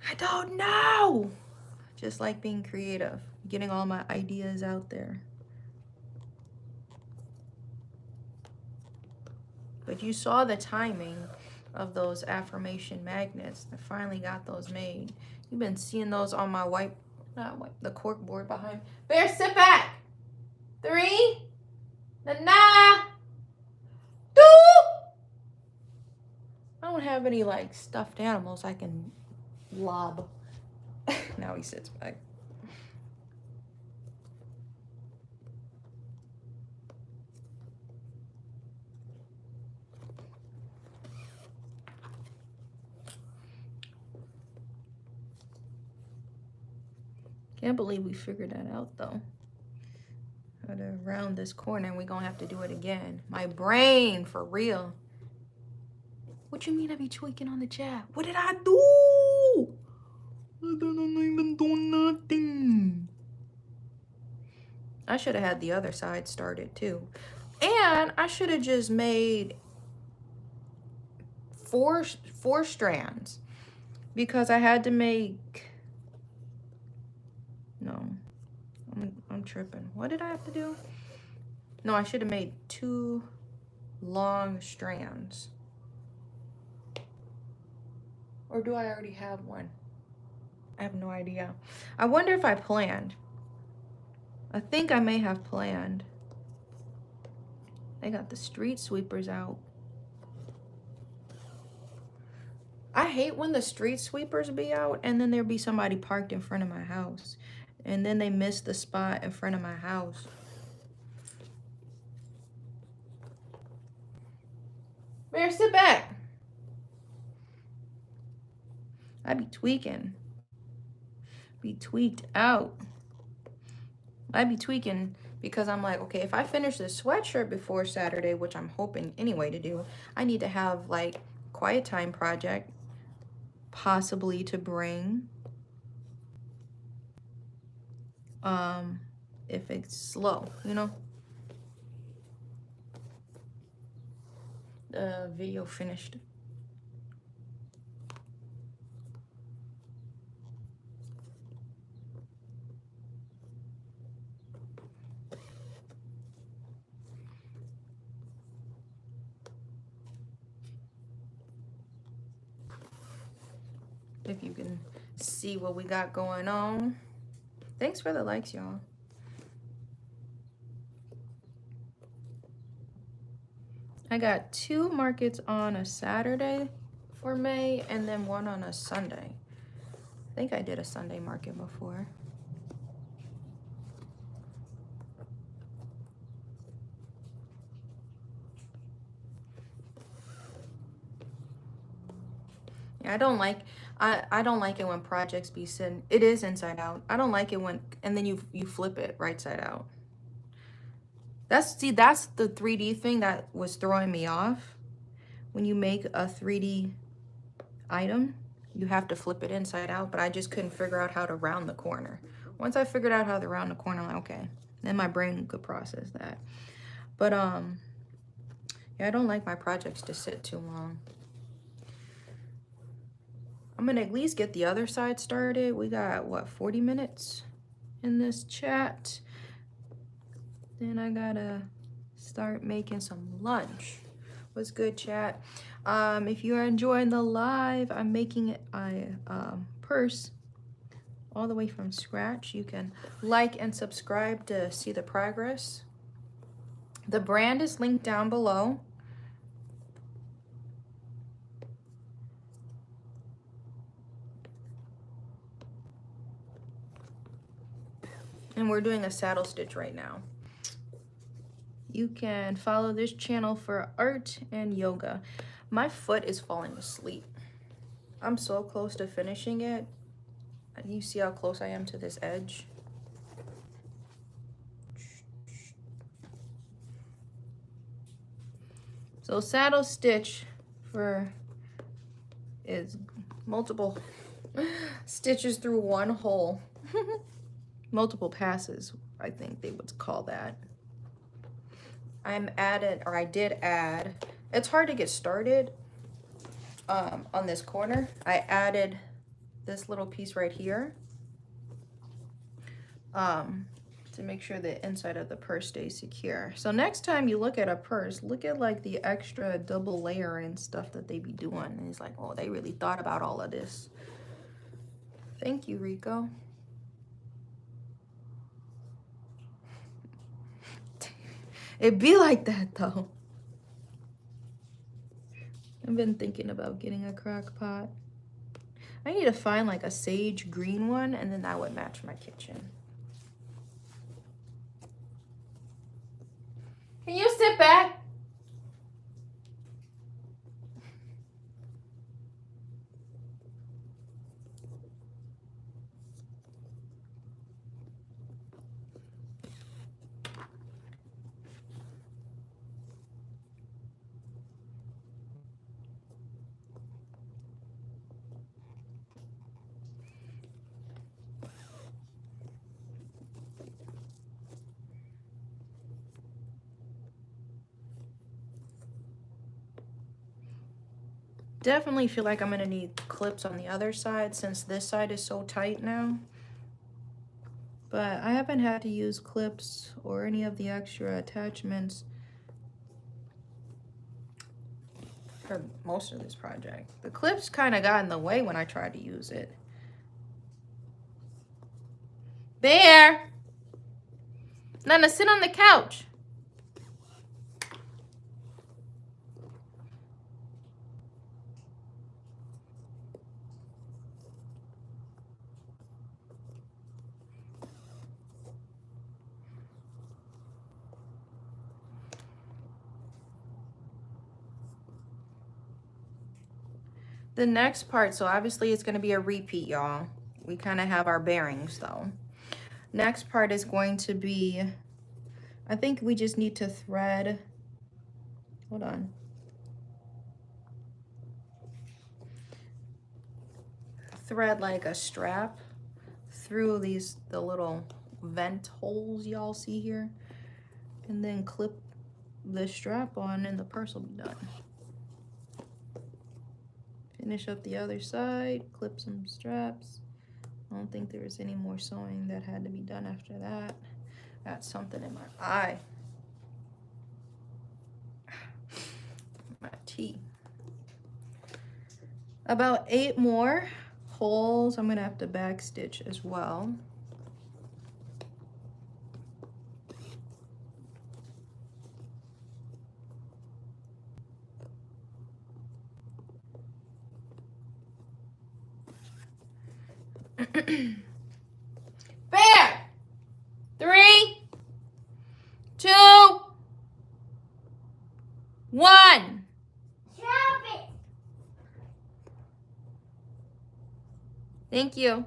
I don't know. Just like being creative, getting all my ideas out there. But you saw the timing of those affirmation magnets. I finally got those made. You've been seeing those on my the cork board behind. Bear, sit back. 3, Nana, 2. I don't have any like stuffed animals I can lob. Now he sits back. Can't believe we figured that out though. How to round this corner, and we're gonna have to do it again. My brain, for real. What you mean I be tweaking on the chat? What did I do? I didn't even do nothing. I should have had the other side started too. And I should have just made four strands, because I had to make, no, I'm tripping. What did I have to do? No, I should have made 2 long strands. Or do I already have one? I have no idea. I wonder if I planned. I think I may have planned. They got the street sweepers out. I hate when the street sweepers be out and then there be somebody parked in front of my house. And then they miss the spot in front of my house. Bear, sit back. I be tweaking. Be tweaked out. I be tweaking because I'm like, okay, if I finish this sweatshirt before Saturday, which I'm hoping anyway to do, I need to have like quiet time project possibly to bring. If it's slow, you know. The video finished. if you can see what we got going on. Thanks for the likes, y'all. I got 2 markets on a Saturday for May and then 1 on a Sunday. I think I did a Sunday market before. Yeah, I don't like it when projects be sitting. It is inside out. I don't like it when and then you flip it right side out. That's the 3D thing that was throwing me off. When you make a 3D item, you have to flip it inside out, but I just couldn't figure out how to round the corner. Once I figured out how to round the corner, I'm like, okay. Then my brain could process that. But yeah, I don't like my projects to sit too long. I'm gonna at least get the other side started. We got what, 40 minutes in this chat. Then I gotta start making some lunch. What's good, chat? If you are enjoying the live, I'm making a purse all the way from scratch. You can like and subscribe to see the progress. The brand is linked down below. And we're doing a saddle stitch right now. You can follow this channel for art and yoga. My foot is falling asleep. I'm so close to finishing it. You see how close I am to this edge? So saddle stitch is multiple stitches through one hole. Multiple passes, I think they would call that. I did add, it's hard to get started on this corner. I added this little piece right here to make sure the inside of the purse stays secure. So next time you look at a purse, look at like the extra double layer and stuff that they be doing. And it's like, oh, they really thought about all of this. Thank you, Rico. It be like that though. I've been thinking about getting a crock pot. I need to find like a sage green one and then that would match my kitchen. Can you sit back? Definitely feel like I'm gonna need clips on the other side since this side is so tight now. But I haven't had to use clips or any of the extra attachments for most of this project. The clips kind of got in the way when I tried to use it. Bear! Nana, sit on the couch. The next part, so obviously it's going to be a repeat, y'all. We kind of have our bearings though. Next part is going to be, I think we just need to thread, hold on. Thread like a strap through the little vent holes y'all see here. And then clip the strap on and the purse will be done. Finish up the other side, clip some straps. I don't think there was any more sewing that had to be done after that. Got something in my eye. My tea. About 8 more holes, I'm gonna have to back stitch as well. Bear! 3, 2, 1. Drop it. Thank you.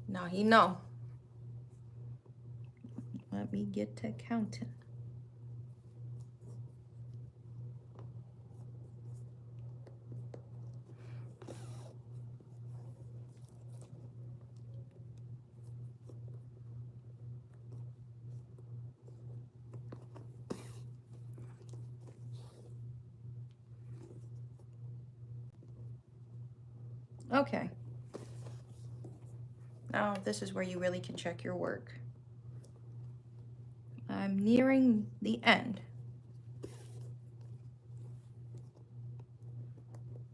Now he know. Let me get to counting. Okay. Now this is where you really can check your work. I'm nearing the end.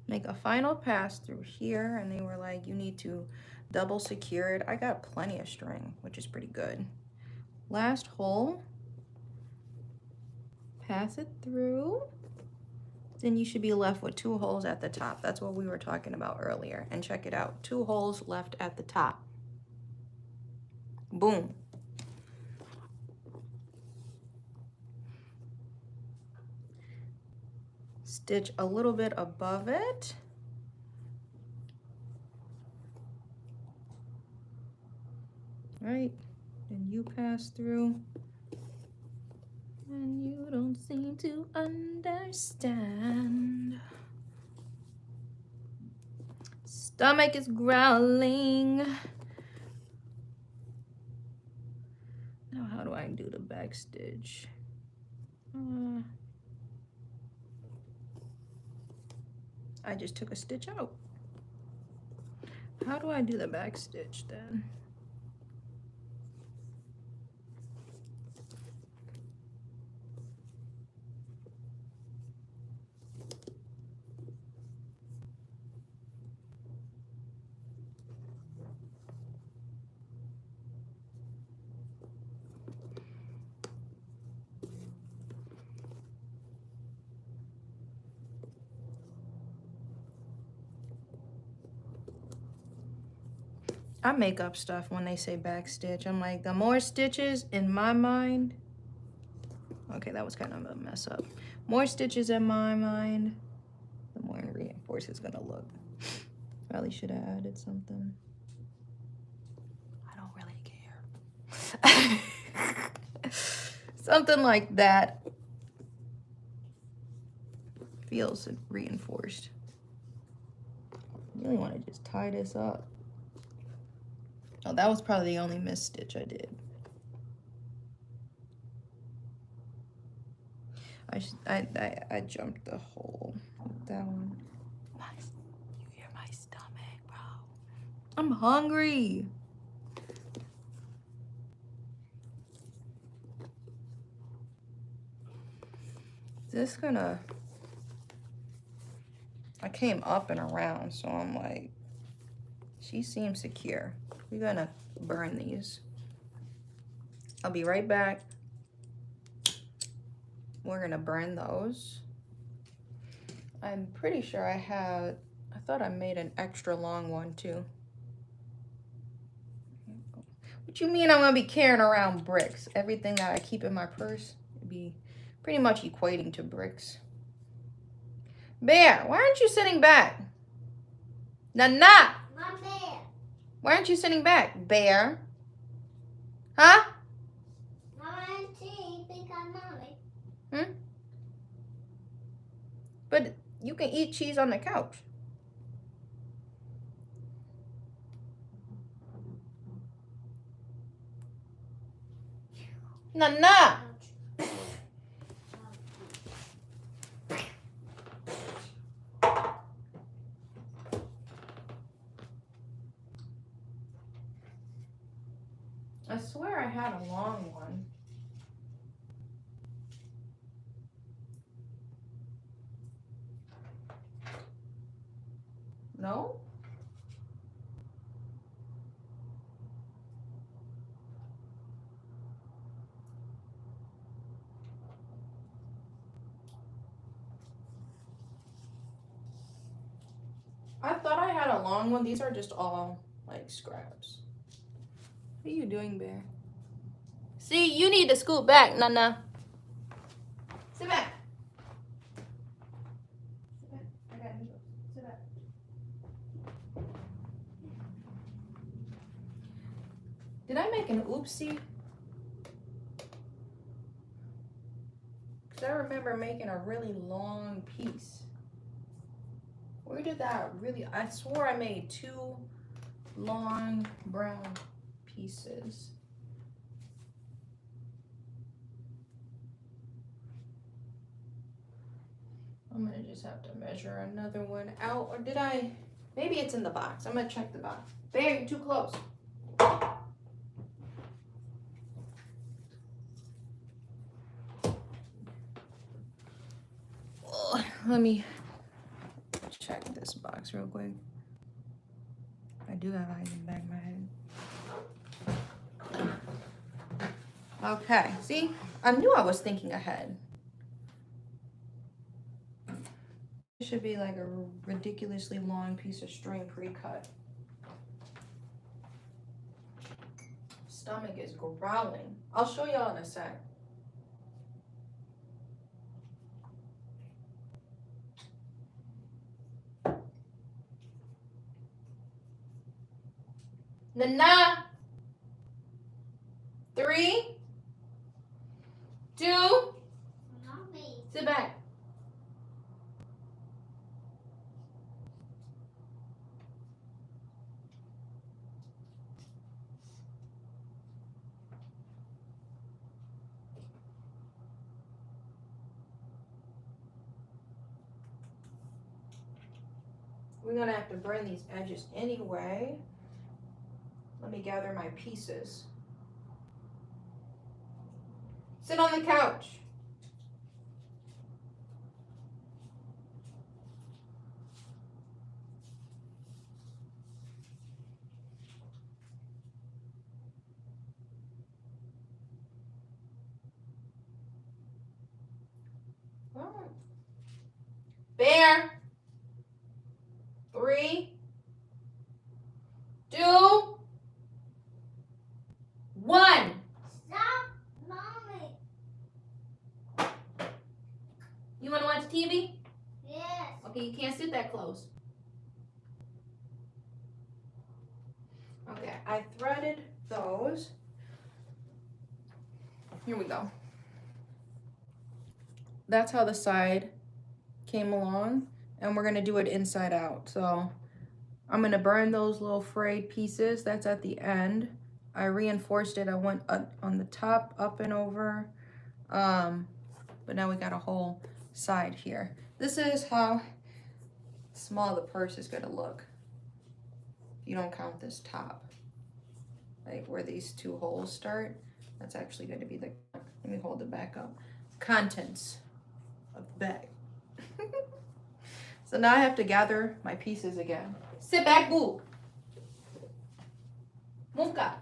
Make a final pass through here, and they were like, you need to double secure it. I got plenty of string, which is pretty good. Last hole, pass it through. Then you should be left with 2 holes at the top. That's what we were talking about earlier. And check it out, 2 holes left at the top. Boom. Stitch a little bit above it. Right, then you pass through. And you don't seem to understand. Stomach is growling. Now how do I do the back stitch? I just took a stitch out. How do I do the back stitch then? I make up stuff when they say back stitch. I'm like, the more stitches in my mind. Okay, that was kind of a mess up. More stitches in my mind, the more reinforced it's gonna look. Probably should have added something. I don't really care. Something like that feels reinforced. I really want to just tie this up. Oh, that was probably the only missed stitch I did. I jumped the hole with that one. You hear my stomach, bro? I'm hungry. This gonna, I came up and around, so I'm like, she seems secure. We're gonna burn these. I'll be right back. We're gonna burn those. I'm pretty sure I thought I made an extra long one too. What you mean I'm gonna be carrying around bricks? Everything that I keep in my purse would be pretty much equating to bricks. Bear, why aren't you sitting back? Nana! My bear. Why aren't you sitting back, Bear? Huh? I want to eat because mommy. Hmm? But you can eat cheese on the couch. Nana! long one. No? I thought I had a long one. These are just all like scraps. What are you doing, Bear? See, you need to scoot back, Nana. Sit back. Sit back. I got needles. Sit back. Did I make an oopsie? Because I remember making a really long piece. Where did that really... I swore I made 2 long brown pieces. I'm gonna just have to measure another one out. Or did I? Maybe it's in the box. I'm gonna check the box. Bear, you're too close. Oh, let me check this box real quick. I do have eyes in the back of my head. Okay, see? I knew I was thinking ahead. It should be like a ridiculously long piece of string pre-cut. Stomach is growling. I'll show y'all in a sec. Nana. 3, 2. Mommy. Sit back. We're gonna have to burn these edges anyway. Let me gather my pieces. Sit on the couch. Bear. 3, 2, 1. Stop, Mommy. You want to watch TV? Yes. Okay, you can't sit that close. Okay, I threaded those. Here we go. That's how the side came along, and we're gonna do it inside out. So I'm gonna burn those little frayed pieces. That's at the end. I reinforced it. I went up on the top, up and over. But now we got a whole side here. This is how small the purse is gonna look. You don't count this top. Like where these 2 holes start. That's actually gonna be the, let me hold it back up. Contents of the bag. So now I have to gather my pieces again. Sit back, boo. Muka.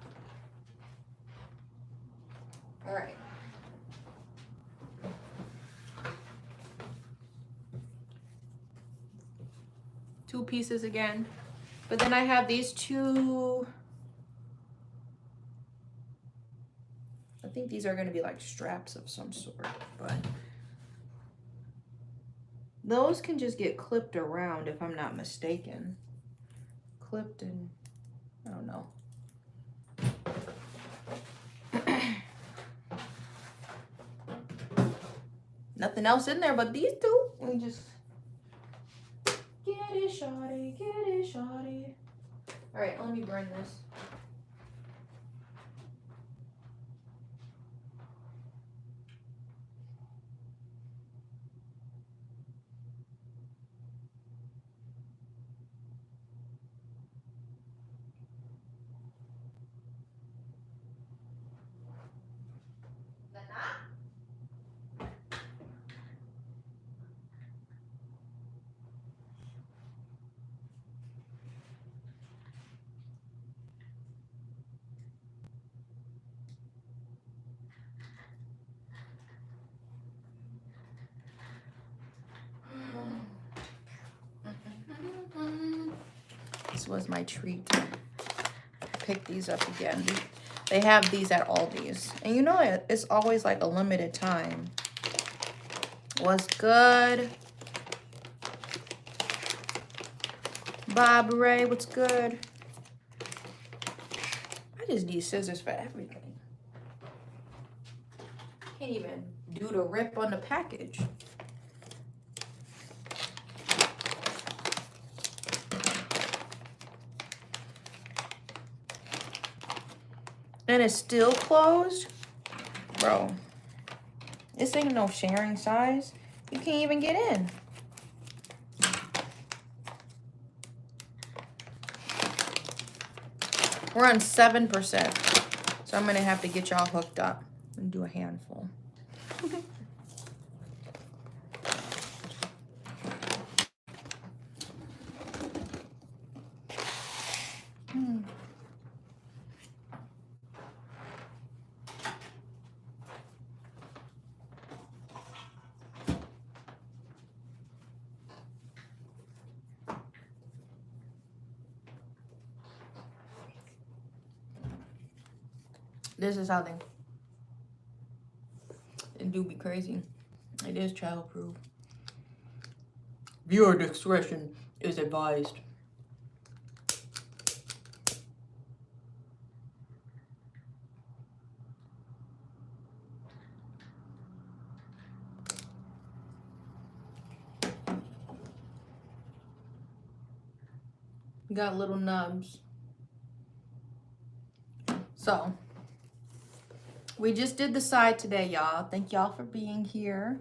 All right. Two pieces again. But then I have these 2, I think these are going to be like straps of some sort, but those can just get clipped around if I'm not mistaken. Clipped and, I don't know. Nothing else in there but these 2. Let me just get it, shawty, get it, shawty. All right, let me burn this. was my treat. Pick these up again. They have these at Aldi's. And you know it's always like a limited time. What's good? Bob Ray, what's good? I just need scissors for everything. Can't even do the rip on the package. And it's still closed? Bro, this ain't no sharing size. You can't even get in. We're on 7%. So I'm gonna have to get y'all hooked up and do a handful. This is how they do be crazy. It is child-proof. Viewer discretion is advised. Got little nubs. So we just did the side today, y'all. Thank y'all for being here.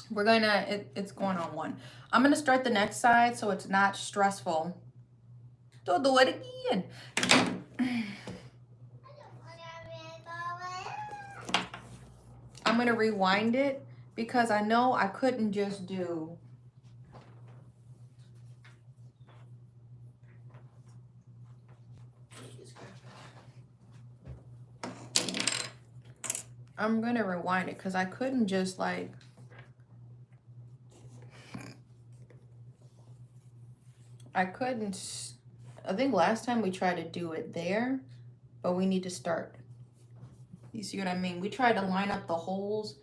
We're gonna, it's going on 1. I'm gonna start the next side so it's not stressful. Don't do it again. I'm gonna rewind it because I know I couldn't just do I'm gonna rewind it because I couldn't just like I think last time we tried to do it there, but we need to start. You see what I mean? We tried to line up the holes,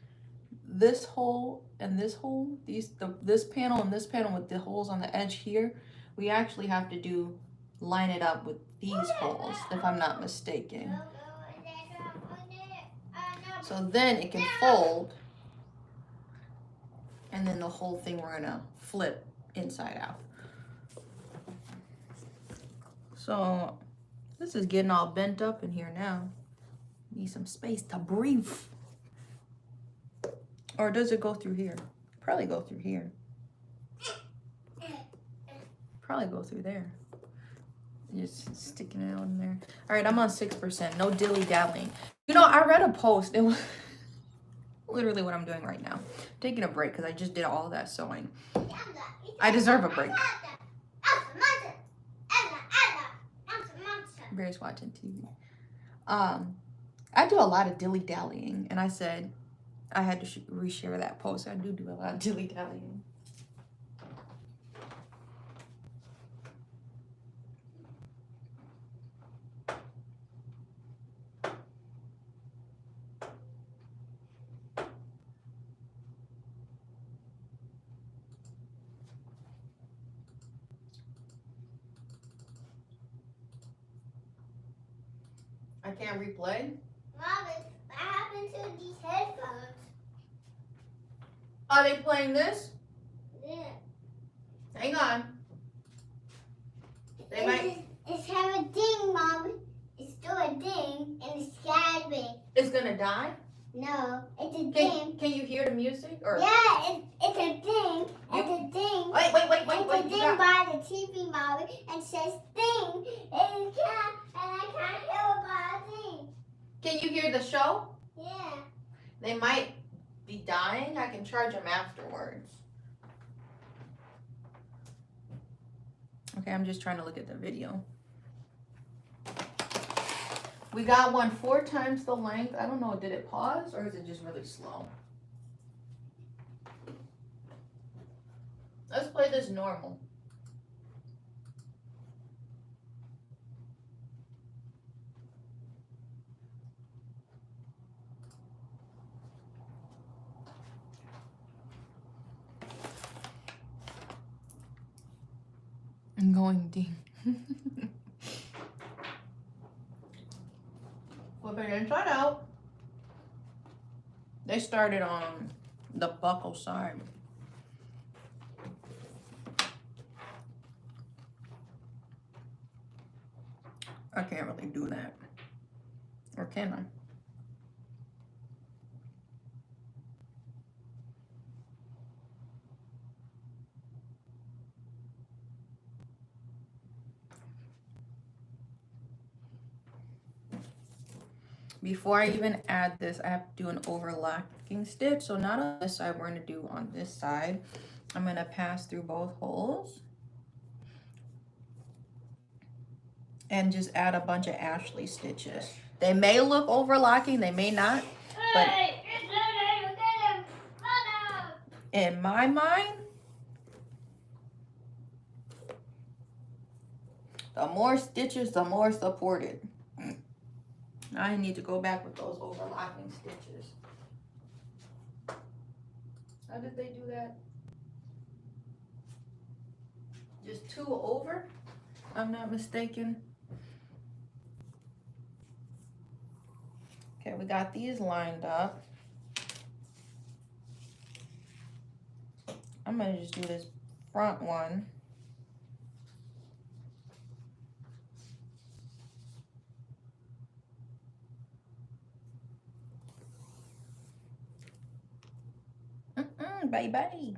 this hole and this hole, this panel and this panel with the holes on the edge here. We actually have to line it up with these holes, if I'm not mistaken. So then it can fold, and then the whole thing we're gonna flip inside out. So this is getting all bent up in here now. Need some space to breathe. Or does it go through here? Probably go through here. Probably go through there. Just sticking it out in there. All right, I'm on 6%. No dilly-dallying. You know, I read a post. It was literally what I'm doing right now. Taking a break because I just did all that sewing. I deserve a break. Bear's watching TV. I do a lot of dilly-dallying, and I said I had to reshare that post. I do a lot of dilly-dallying. I can't replay? Mom, what happened to these headphones? Are they playing this? Yeah. Hang on. They might. It's have a ding, Mom. It's still a ding, and it's scabbing. It's gonna die? No, it's a ding. Can you hear the music? Or Yeah, it's a ding. It's a ding. Wait. It's a ding by the TV, Mommy, and says ding. And I can't hear it by a ding. Can you hear the show? Yeah. They might be dying. I can charge them afterwards. Okay, I'm just trying to look at the video. We got one 4 times the length. I don't know, did it pause or is it just really slow? Let's play this normal. Going deep. Flip it inside out. They started on the buckle side. I can't really do that. Or can I? Before I even add this, I have to do an overlocking stitch. So not on this side, we're gonna do on this side. I'm gonna pass through both holes and just add a bunch of Ashlee stitches. They may look overlocking, they may not, but in my mind, the more stitches, the more supported. I need to go back with those overlocking stitches. How did they do that? Just 2 over, if I'm not mistaken. Okay, we got these lined up. I'm gonna just do this front one. Bye-bye.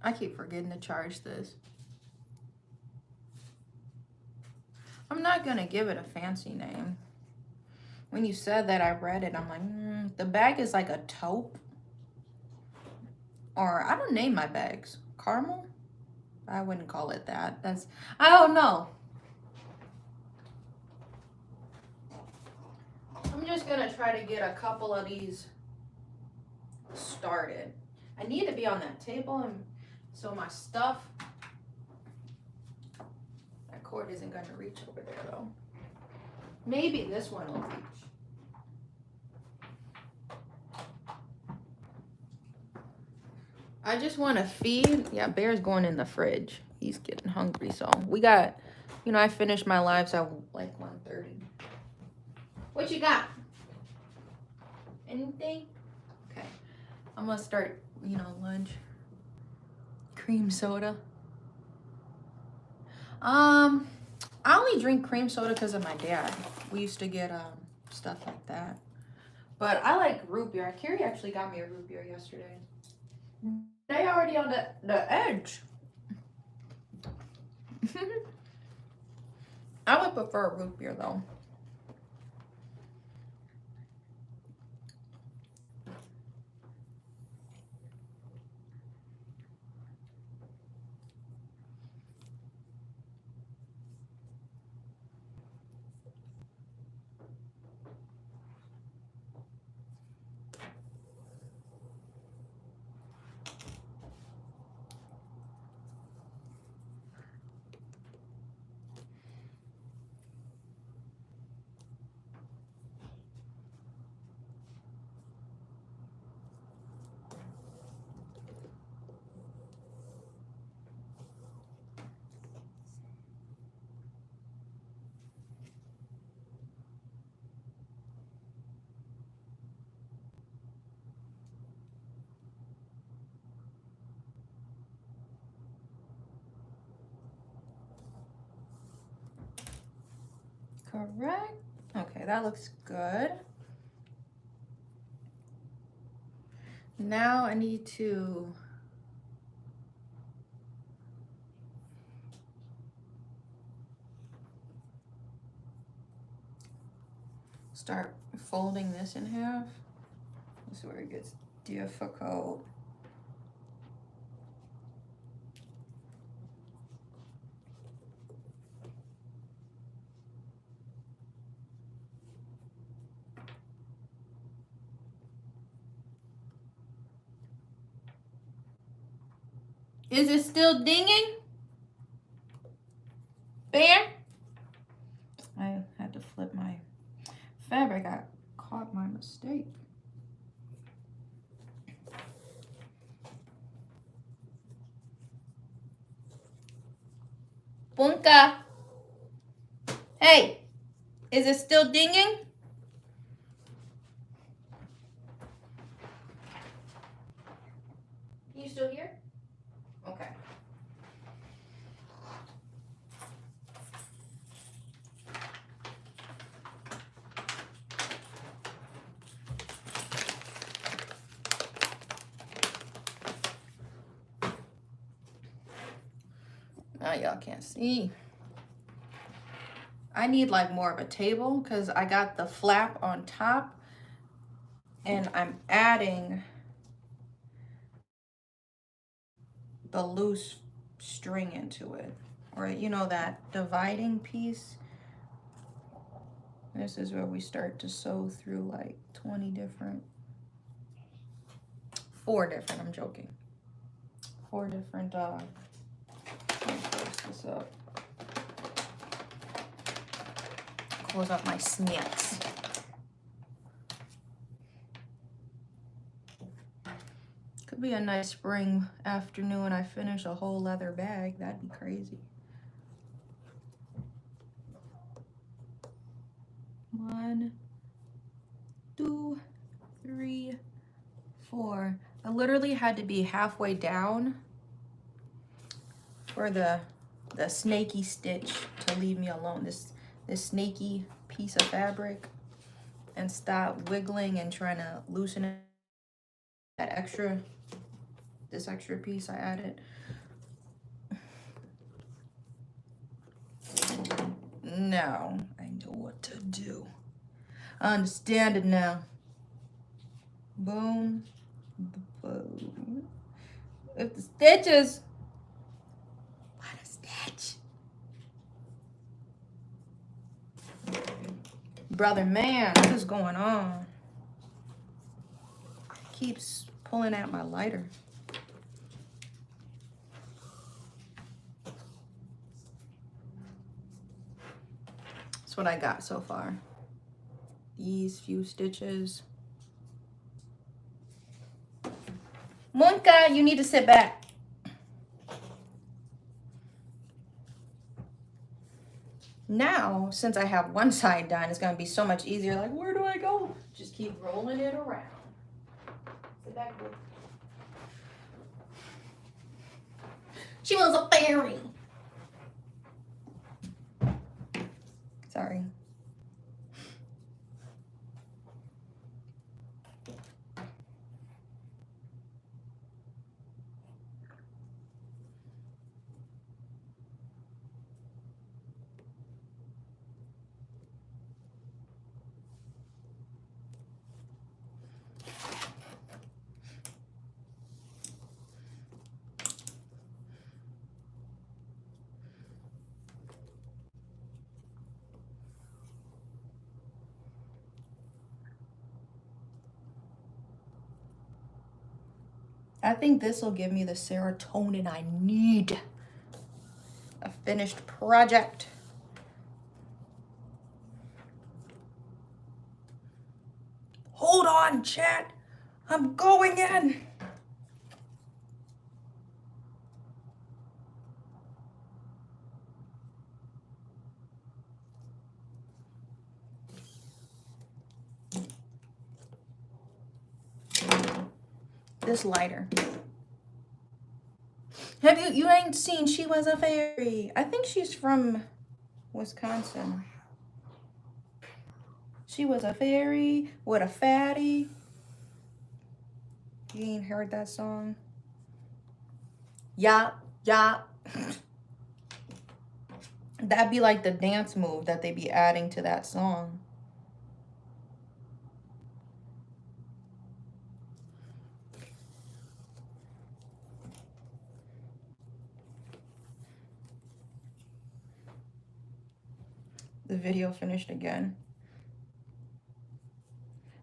I keep forgetting to charge this. I'm not gonna give it a fancy name. When you said that, I read it. I'm like, the bag is like a taupe. Or I don't name my bags. Caramel? I wouldn't call it that. That's, I don't know. I'm just gonna try to get a couple of these started. I need to be on that table, and so my stuff, that cord isn't gonna reach over there though. Maybe this one will reach. I just want to feed. Yeah, Bear's going in the fridge. He's getting hungry. So we got, you know, I finished my lives at like 1:30. What you got? Anything? Okay. I'm going to start, you know, lunch. Cream soda. I only drink cream soda because of my dad. We used to get stuff like that. But I like root beer. Carrie actually got me a root beer yesterday. They already on the edge. I would prefer a root beer though. Correct. Okay, that looks good. Now I need to start folding this in half. This is where it gets difficult. Is it still dinging? mistake. Bunka. Hey, is it still dinging? You still here? Okay. Now y'all can't see. I need like more of a table because I got the flap on top and I'm adding the loose string into it, or you know, that dividing piece. This is where we start to sew through like 4 different, I'm joking, 4 different let me close this up, close up my snacks. Could be a nice spring afternoon. I finish a whole leather bag. That'd be crazy. 1, 2, 3, 4. I literally had to be halfway down for the snaky stitch to leave me alone. This snaky piece of fabric, and stop wiggling and trying to loosen it. This extra piece I added. Now I know what to do. I understand it now. Boom, boom. With the stitches. What a stitch. Brother man, what is going on? Keeps pulling at my lighter. That's what I got so far. These few stitches. Monka, you need to sit back. Now, since I have one side done, it's going to be so much easier. Like, where do I go? Just keep rolling it around. Sit back, boy. She was a fairy. Sorry. I think this will give me the serotonin I need. A finished project. Hold on, chat. I'm going in. This lighter. Have you ain't seen She Was a Fairy? I think she's from Wisconsin. She was a fairy with a fatty. You ain't heard that song? Yop, yop. That'd be like the dance move that they be adding to that song. The video finished again.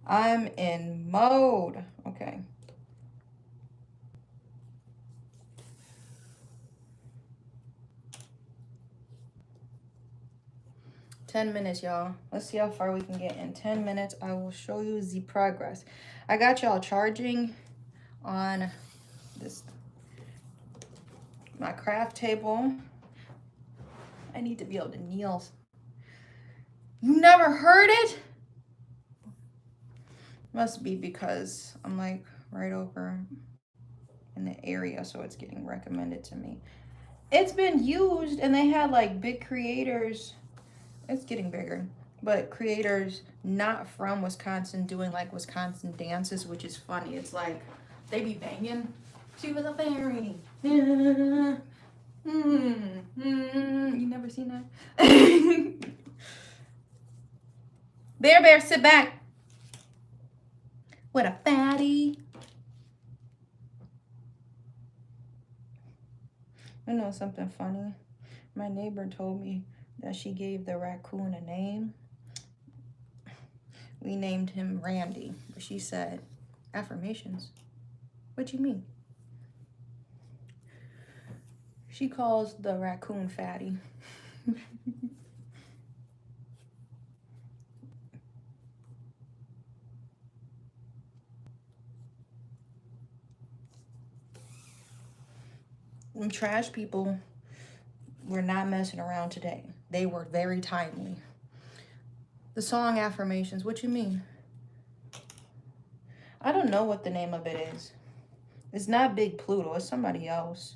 I'm in mode. Okay. 10 minutes, y'all. Let's see how far we can get in 10 minutes. I will show you the progress. I got y'all charging on this, my craft table. I need to be able to kneel. You never heard it? Must be because I'm like right over in the area, so it's getting recommended to me. It's been used, and they had like big creators. It's getting bigger, but creators not from Wisconsin doing like Wisconsin dances, which is funny. It's like they be banging. She was a fairy. You never seen that? Bear, sit back. What a fatty. I know something funny. My neighbor told me that she gave the raccoon a name. We named him Randy. But she said, affirmations. What you mean? She calls the raccoon fatty. And trash people were not messing around today. They were very timely. The song affirmations, what you mean? I don't know what the name of it is. It's not Big Pluto, it's somebody else.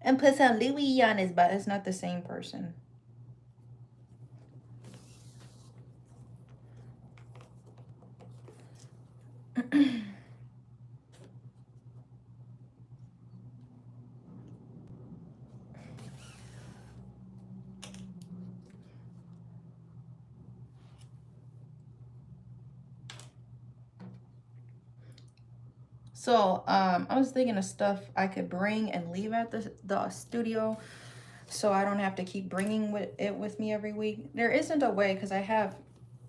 And put some Louis on his butt. It's not the same person. So I was thinking of stuff I could bring and leave at the studio, so I don't have to keep bringing it with me every week. There isn't a way, because I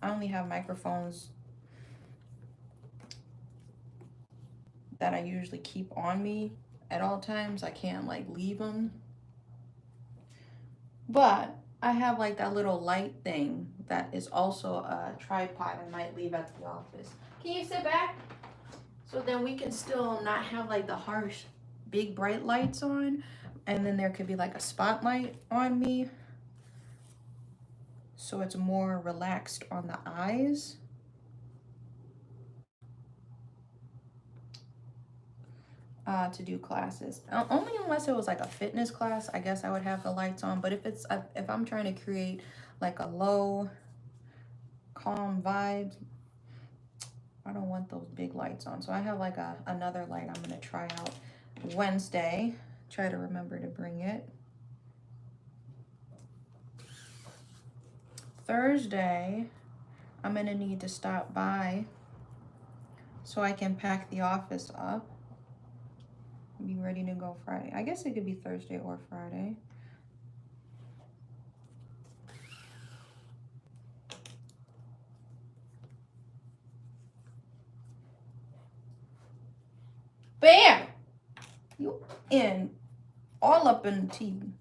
only have microphones that I usually keep on me at all times. I can't like leave them. But I have like that little light thing that is also a tripod I might leave at the office. Can you sit back? So then we can still not have like the harsh, big bright lights on. And then there could be like a spotlight on me, so it's more relaxed on the eyes. To do classes. Only unless it was like a fitness class, I guess I would have the lights on. But if I'm trying to create like a low, calm vibe, I don't want those big lights on. So I have like another light I'm gonna try out Wednesday. Try to remember to bring it. Thursday, I'm gonna need to stop by so I can pack the office up. Be ready to go Friday. I guess it could be Thursday or Friday. Bam! You in all up in the TV.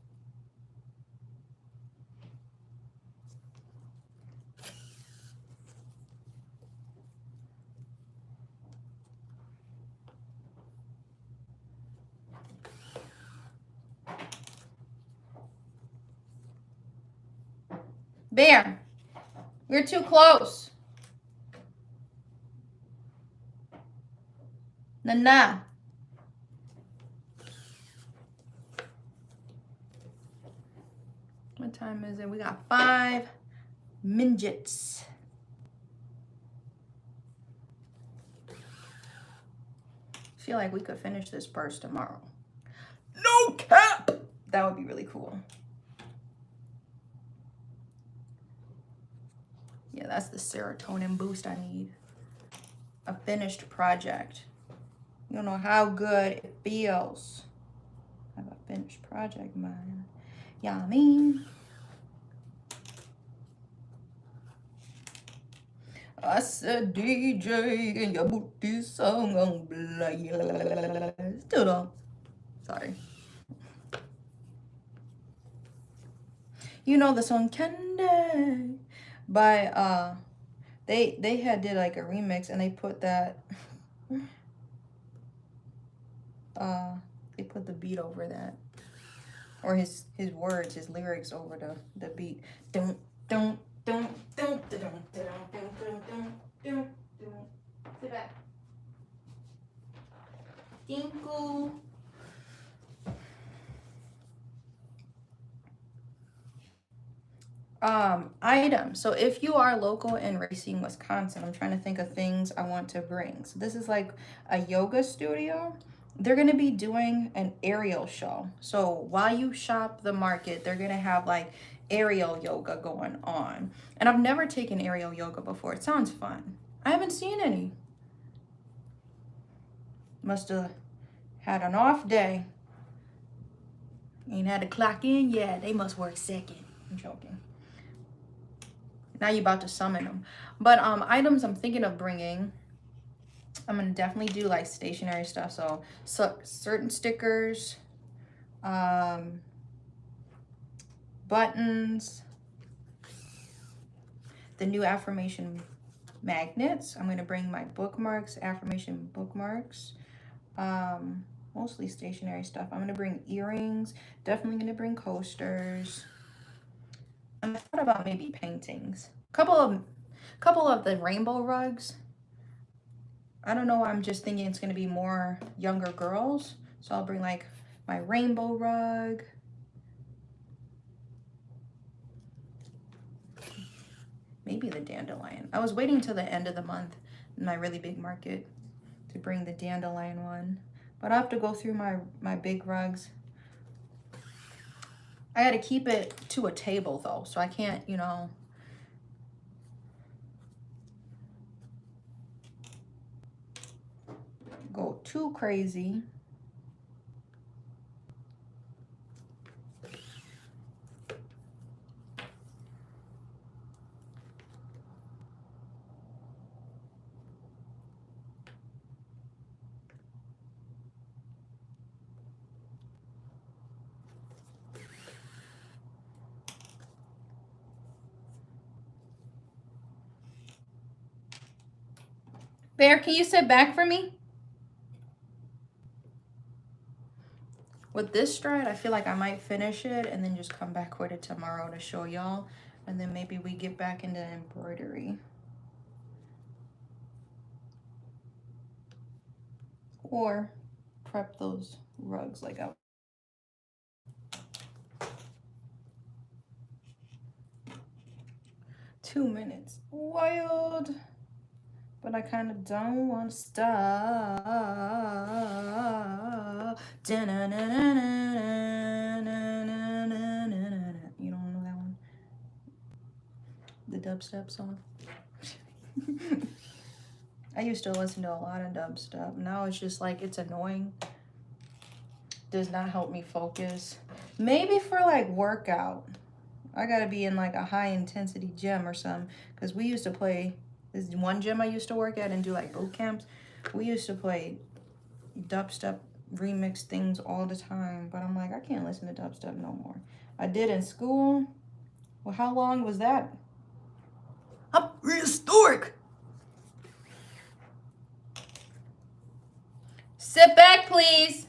Bear, you're too close. Nana. What time is it? We got 5 minutes. Feel like we could finish this purse tomorrow. No cap! That would be really cool. Yeah, that's the serotonin boost I need. A finished project. You don't know how good it feels. I have a finished project, man. Yeah, I mean. I said, DJ, and you put this song on blast. Still don't. Sorry. You know the song Candy by they had did like a remix and they put that they put the beat over that. Or his words, his lyrics over the beat. Don't don't don't don't don't don't don't don't. Sit back. Tinkle. Items. So if you are local in Racine, Wisconsin, I'm trying to think of things I want to bring. So this is like a yoga studio. They're going to be doing an aerial show. So while you shop the market, they're going to have like aerial yoga going on. And I've never taken aerial yoga before. It sounds fun. I haven't seen any. Must have had an off day. Ain't had to clock in yet. They must work second. I'm joking. Now you're about to summon them. But items I'm thinking of bringing, I'm going to definitely do like stationary stuff. So certain stickers, buttons, the new affirmation magnets. I'm going to bring my bookmarks, affirmation bookmarks, mostly stationary stuff. I'm going to bring earrings, definitely going to bring coasters. And I thought about maybe paintings. Couple of the rainbow rugs. I don't know, I'm just thinking it's going to be more younger girls. So I'll bring like my rainbow rug. Maybe the dandelion. I was waiting till the end of the month in my really big market to bring the dandelion one. But I have to go through my big rugs. I got to keep it to a table though. So I can't, you know, go too crazy. Bear, can you sit back for me? With this stride, I feel like I might finish it and then just come back with it tomorrow to show y'all. And then maybe we get back into embroidery. Or prep those rugs like I 2 minutes. Wild. But I kind of don't want to stop. You don't know that one? The dubstep song? I used to listen to a lot of dubstep. Now it's just like, it's annoying. Does not help me focus. Maybe for like workout. I gotta be in like a high intensity gym or something. Because we used to play, this one gym I used to work at and do like boot camps. We used to play dubstep remix things all the time. But I'm like, I can't listen to dubstep no more. I did in school. Well, how long was that? I'm prehistoric. Sit back, please.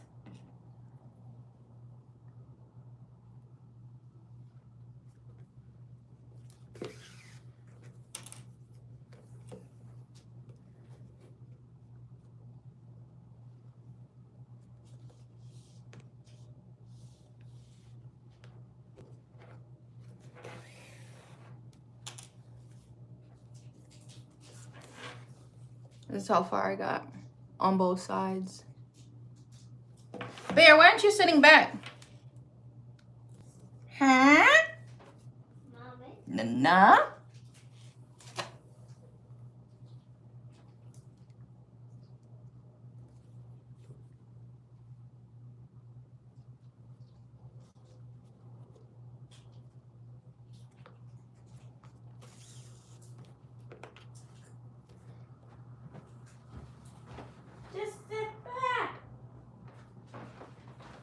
This is how far I got on both sides. Bear, why aren't you sitting back? Huh? Mommy? Nah. Just sit back.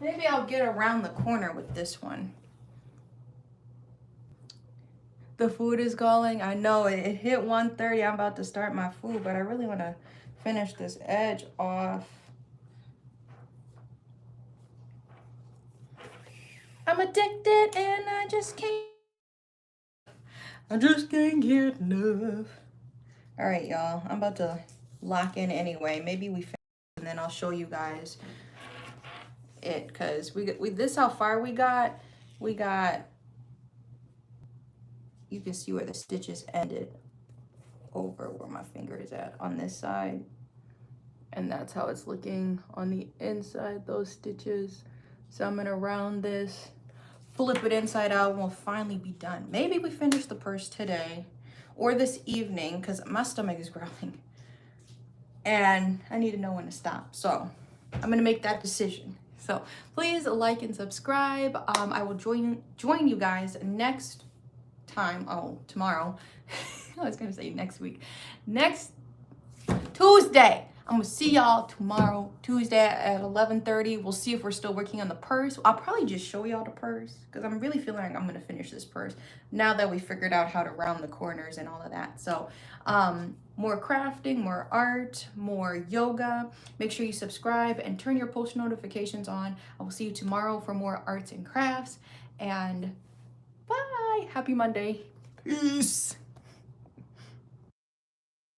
Maybe I'll get around the corner with this one. The food is calling. I know it hit 1:30. I'm about to start my food, but I really want to finish this edge off. I'm addicted and I just can't get enough. All right, y'all. I'm about to lock in anyway. Maybe we finish and then I'll show you guys it, because we this how far we got. We got, you can see where the stitches ended over where my finger is at on this side. And that's how it's looking on the inside, those stitches. So I'm gonna round this, flip it inside out, and we'll finally be done. Maybe we finish the purse today or this evening, because my stomach is growling and I need to know when to stop. So I'm gonna make that decision. So please like and subscribe. I will join you guys next time. Oh, tomorrow. I was gonna say next week. Next Tuesday. I'm gonna see y'all tomorrow, Tuesday at 11:30. We'll see if we're still working on the purse. I'll probably just show y'all the purse because I'm really feeling like I'm gonna finish this purse now that we figured out how to round the corners and all of that. So more crafting, more art, more yoga. Make sure you subscribe and turn your post notifications on. I will see you tomorrow for more arts and crafts. And bye. Happy Monday. Peace.